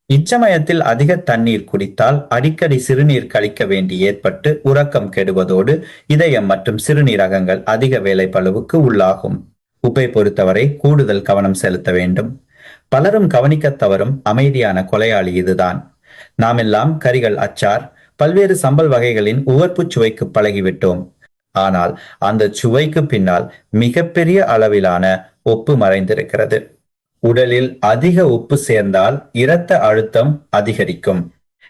இச்சமயத்தில் அதிக தண்ணீர் குடித்தால் அடிக்கடி சிறுநீர் கழிக்க வேண்டி ஏற்பட்டு உறக்கம் கெடுவதோடு இதயம் மற்றும் சிறுநீரகங்கள் அதிக வேலைப்பளுவுக்கு உள்ளாகும். உப்பை பொறுத்தவரை கூடுதல் கவனம் செலுத்த வேண்டும். பலரும் கவனிக்க தவறும் அமைதியான கொலையாளி இதுதான். நாமெல்லாம் கறிகள், அச்சார், பல்வேறு சம்பல் வகைகளின் உவர்ப்பு சுவைக்கு பழகிவிட்டோம். ஆனால் அந்த சுவைக்கு பின்னால் மிகப்பெரிய அளவிலான உப்பு மறைந்திருக்கிறது. உடலில் அதிக உப்பு சேர்ந்தால் இரத்த அழுத்தம் அதிகரிக்கும்.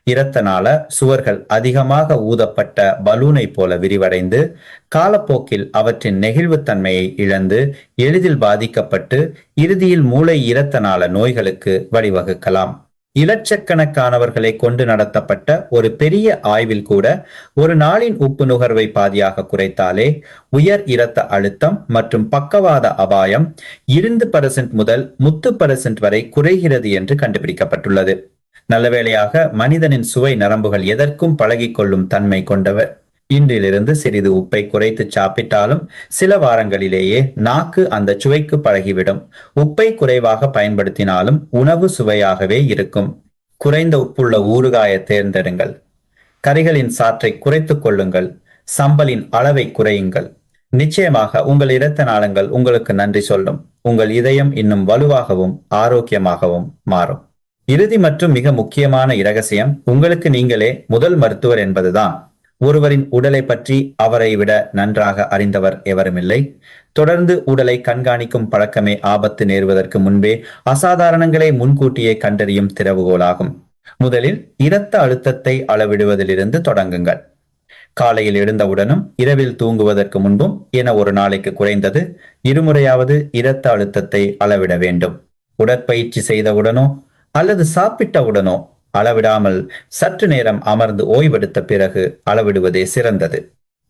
இரத்த நாள சுவர்கள் அதிகமாக ஊதப்பட்ட பலூனை போல விரிவடைந்து காலப்போக்கில் அவற்றின் நெகிழ்வுத்தன்மையை இழந்து எளிதில் பாதிக்கப்பட்டு இறுதியில் மூளை இரத்த நாள நோய்களுக்கு வழிவகுக்கலாம். இலட்சக்கணக்கானவர்களை கொண்டு நடத்தப்பட்ட ஒரு பெரிய ஆய்வில் கூட ஒரு நாளின் உப்பு நுகர்வை பாதியாக குறைத்தாலே உயர் இரத்த அழுத்தம் மற்றும் பக்கவாத அபாயம் 2% முதல் 30% வரை குறைகிறது என்று கண்டுபிடிக்கப்பட்டுள்ளது. நல்லவேளையாக மனிதனின் சுவை நரம்புகள் எதற்கும் பழகிக்கொள்ளும் தன்மை கொண்டவர். இன்றிலிருந்து சிறிது உப்பை குறைத்து சாப்பிட்டாலும் சில வாரங்களிலேயே நாக்கு அந்த சுவைக்கு பழகிவிடும். உப்பை குறைவாக பயன்படுத்தினாலும் உணவு சுவையாகவே இருக்கும். குறைந்த உப்புள்ள ஊறுகாயை தேர்ந்தெடுங்கள். கறிகளின் சாற்றை குறைத்துக் கொள்ளுங்கள். சம்பலின் அளவை குறையுங்கள். நிச்சயமாக உங்கள் இரத்த நாளங்கள் உங்களுக்கு நன்றி சொல்லும். உங்கள் இதயம் இன்னும் வலுவாகவும் ஆரோக்கியமாகவும் மாறும். இறுதி மற்றும் மிக முக்கியமான இரகசியம், உங்களுக்கு நீங்களே முதல் மருத்துவர் என்பதுதான். ஒருவரின் உடலை பற்றி அவரை விட நன்றாக அறிந்தவர் எவருமில்லை. தொடர்ந்து உடலை கண்காணிக்கும் பழக்கமே ஆபத்து நேருவதற்கு முன்பே அசாதாரணங்களை முன்கூட்டியே கண்டறியும் திறவுகோலாகும். முதலில் இரத்த அழுத்தத்தை அளவிடுவதிலிருந்து தொடங்குங்கள். காலையில் எழுந்தவுடனும் இரவில் தூங்குவதற்கு முன்பும் என ஒரு நாளைக்கு குறைந்தது 2 முறையாவது இரத்த அழுத்தத்தை அளவிட வேண்டும். உடற்பயிற்சி செய்தவுடனோ அல்லது சாப்பிட்டவுடனோ அளவிடாமல் சற்று நேரம் அமர்ந்து ஓய்வெடுத்த பிறகு அளவிடுவதே சிறந்தது.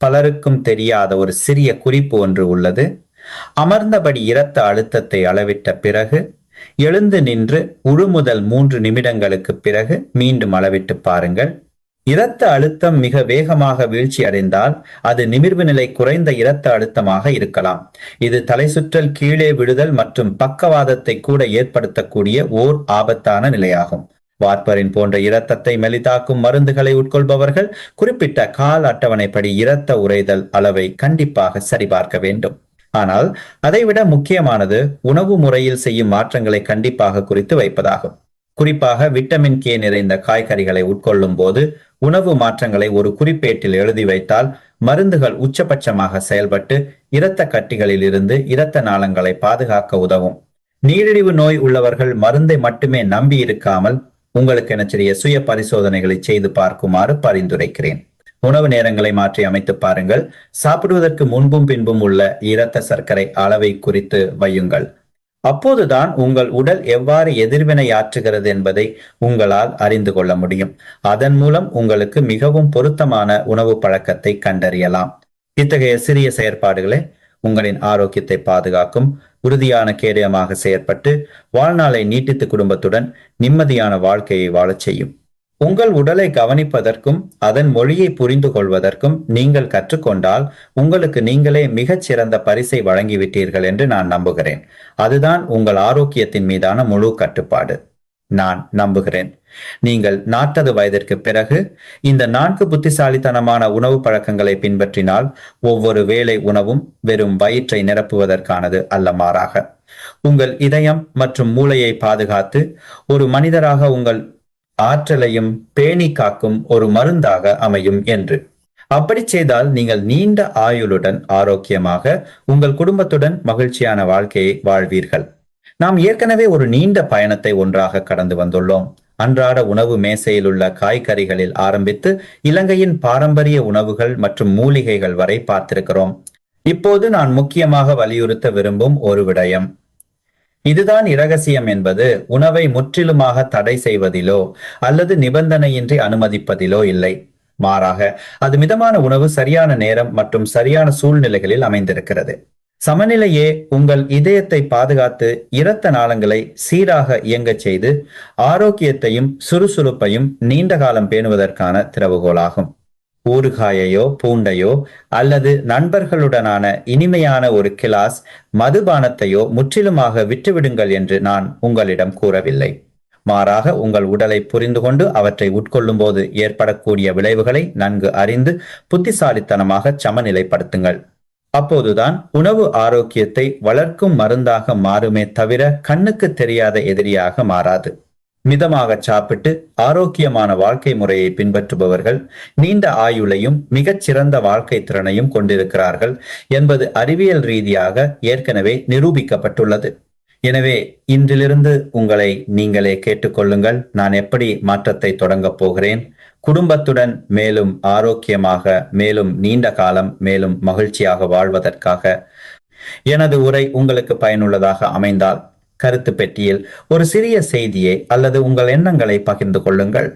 பலருக்கும் தெரியாத ஒரு சிறிய குறிப்பு ஒன்று உள்ளது. அமர்ந்தபடி இரத்த அழுத்தத்தை அளவிட்ட பிறகு எழுந்து நின்று 1 முதல் 3 நிமிடங்களுக்கு பிறகு மீண்டும் அளவிட்டு பாருங்கள். இரத்த அழுத்தம் மிக வேகமாக வீழ்ச்சி அடைந்தால் அது நிமிர்வு நிலை குறைந்த இரத்த அழுத்தமாக இருக்கலாம். இது தலை சுற்றல், கீழே விழுதல் மற்றும் பக்கவாதத்தை கூட ஏற்படுத்தக்கூடிய ஓர் ஆபத்தான நிலையாகும். வார்பரின் போன்ற இரத்தத்தை மெலிதாக்கும் மருந்துகளை உட்கொள்பவர்கள் குறிப்பிட்ட கால அட்டவணைப்படி இரத்த உறைதல் அளவை கண்டிப்பாக சரிபார்க்க வேண்டும். ஆனால் அதைவிட முக்கியமானது உணவு முறையில் செய்யும் மாற்றங்களை கண்டிப்பாக குறித்து வைப்பதாகும். குறிப்பாக விட்டமின் கே நிறைந்த காய்கறிகளை உட்கொள்ளும் போது உணவு மாற்றங்களை ஒரு குறிப்பேட்டில் எழுதி வைத்தால் மருந்துகள் உச்சபட்சமாக செயல்பட்டு இரத்த கட்டிகளில் இருந்து இரத்த நாளங்களை பாதுகாக்க உதவும். நீரிழிவு நோய் உள்ளவர்கள் மருந்தை மட்டுமே நம்பி இருக்காமல் உங்களுக்கு என சிறிய சுய பரிசோதனைகளை செய்து பார்க்குமாறு பரிந்துரைக்கிறேன். உணவு நேரங்களை மாற்றி அமைத்து பாருங்கள். சாப்பிடுவதற்கு முன்பும் பின்பும் உள்ள இரத்த சர்க்கரை அளவை குறித்து வையுங்கள். அப்போதுதான் உங்கள் உடல் எவ்வாறு எதிர்வினையாற்றுகிறது என்பதை உங்களால் அறிந்து கொள்ள முடியும். அதன் மூலம் உங்களுக்கு மிகவும் பொருத்தமான உணவு பழக்கத்தை கண்டறியலாம். இத்தகைய சிறிய செயற்பாடுகளை உங்களின் ஆரோக்கியத்தை பாதுகாக்கும் உறுதியான கேடயமாக செயற்பட்டு வாழ்நாளை நீட்டித்து குடும்பத்துடன் நிம்மதியான வாழ்க்கையை வாழச் செய்யும். உங்கள் உடலை கவனிப்பதற்கும் அதன் மொழியை புரிந்து கொள்வதற்கும் நீங்கள் கற்றுக்கொண்டால் உங்களுக்கு நீங்களே மிகச் சிறந்த பரிசை வழங்கிவிட்டீர்கள் என்று நான் நம்புகிறேன். அதுதான் உங்கள் ஆரோக்கியத்தின் மீதான முழு கட்டுப்பாடு. நான் நம்புகிறேன் நீங்கள் 40 வயதிற்கு பிறகு இந்த 4 புத்திசாலித்தனமான உணவு பழக்கங்களை பின்பற்றினால் ஒவ்வொரு வேளை உணவும் வெறும் வயிற்றை நிரப்புவதற்கானது அல்ல, மாறாக உங்கள் இதயம் மற்றும் மூளையை பாதுகாத்து ஒரு மனிதராக உங்கள் ஆற்றலையும் பேணி காக்கும் ஒரு மருந்தாக அமையும் என்று. அப்படி செய்தால் நீங்கள் நீண்ட ஆயுளுடன் ஆரோக்கியமாக உங்கள் குடும்பத்துடன் மகிழ்ச்சியான வாழ்க்கையை வாழ்வீர்கள். நாம் ஏற்கனவே ஒரு நீண்ட பயணத்தை ஒன்றாக கடந்து வந்துள்ளோம். அன்றாட உணவு மேசையில் உள்ள காய்கறிகளில் ஆரம்பித்து இலங்கையின் பாரம்பரிய உணவுகள் மற்றும் மூலிகைகள் வரை பார்த்திருக்கிறோம். இப்போது நான் முக்கியமாக வலியுறுத்த விரும்பும் ஒரு விடயம், இதுதான் இரகசியம் என்பது உணவை முற்றிலுமாக தடை செய்வதிலோ அல்லது நிபந்தனையின்றி அனுமதிப்பதிலோ இல்லை. மாறாக அது மிதமான உணவு, சரியான நேரம் மற்றும் சரியான சூழ்நிலைகளில் அமைந்திருக்கிறது. சமநிலையே உங்கள் இதயத்தை பாதுகாத்து இரத்த நாளங்களை சீராக இயங்கச் செய்து ஆரோக்கியத்தையும் சுறுசுறுப்பையும் நீண்ட காலம் பேணுவதற்கான திறவுகோலாகும். ஊறுகாயையோ பூண்டையோ அல்லது நண்பர்களுடனான இனிமையான ஒரு கிளாஸ் மதுபானத்தையோ முற்றிலுமாக விட்டுவிடுங்கள் என்று நான் உங்களிடம் கூறவில்லை. மாறாக உங்கள் உடலை புரிந்து கொண்டு அவற்றை உட்கொள்ளும் போது ஏற்படக்கூடிய விளைவுகளை நன்கு அறிந்து புத்திசாலித்தனமாக சமநிலைப்படுத்துங்கள். அப்போதுதான் உணவு ஆரோக்கியத்தை வளர்க்கும் மருந்தாக மாறுமே தவிர கண்ணுக்கு தெரியாத எதிரியாக மாறாது. மிதமாக சாப்பிட்டு ஆரோக்கியமான வாழ்க்கை முறையை பின்பற்றுபவர்கள் நீண்ட ஆயுளையும் மிகச் சிறந்த வாழ்க்கை திறனையும் கொண்டிருக்கிறார்கள் என்பது அறிவியல் ரீதியாக ஏற்கனவே நிரூபிக்கப்பட்டுள்ளது. எனவே இன்றிலிருந்து உங்களை நீங்களே கேட்டுக்கொள்ளுங்கள், நான் எப்படி மாற்றத்தை தொடங்கப் போகிறேன்? குடும்பத்துடன் மேலும் ஆரோக்கியமாக, மேலும் நீண்ட காலம், மேலும் மகிழ்ச்சியாக வாழ்வதற்காக. எனது உரை உங்களுக்கு பயனுள்ளதாக அமைந்தால் கருத்து பெட்டியில் ஒரு சிறிய செய்தியை அல்லது உங்கள் எண்ணங்களை பகிர்ந்து கொள்ளுங்கள்.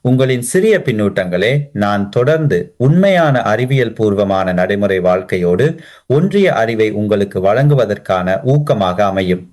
உங்களின் சிறிய பின்னூட்டங்களே நான் தொடர்ந்து உண்மையான அறிவியல் பூர்வமான நடைமுறை வாழ்க்கையோடு ஒன்றிய அறிவை உங்களுக்கு வழங்குவதற்கான ஊக்கமாக அமையும்.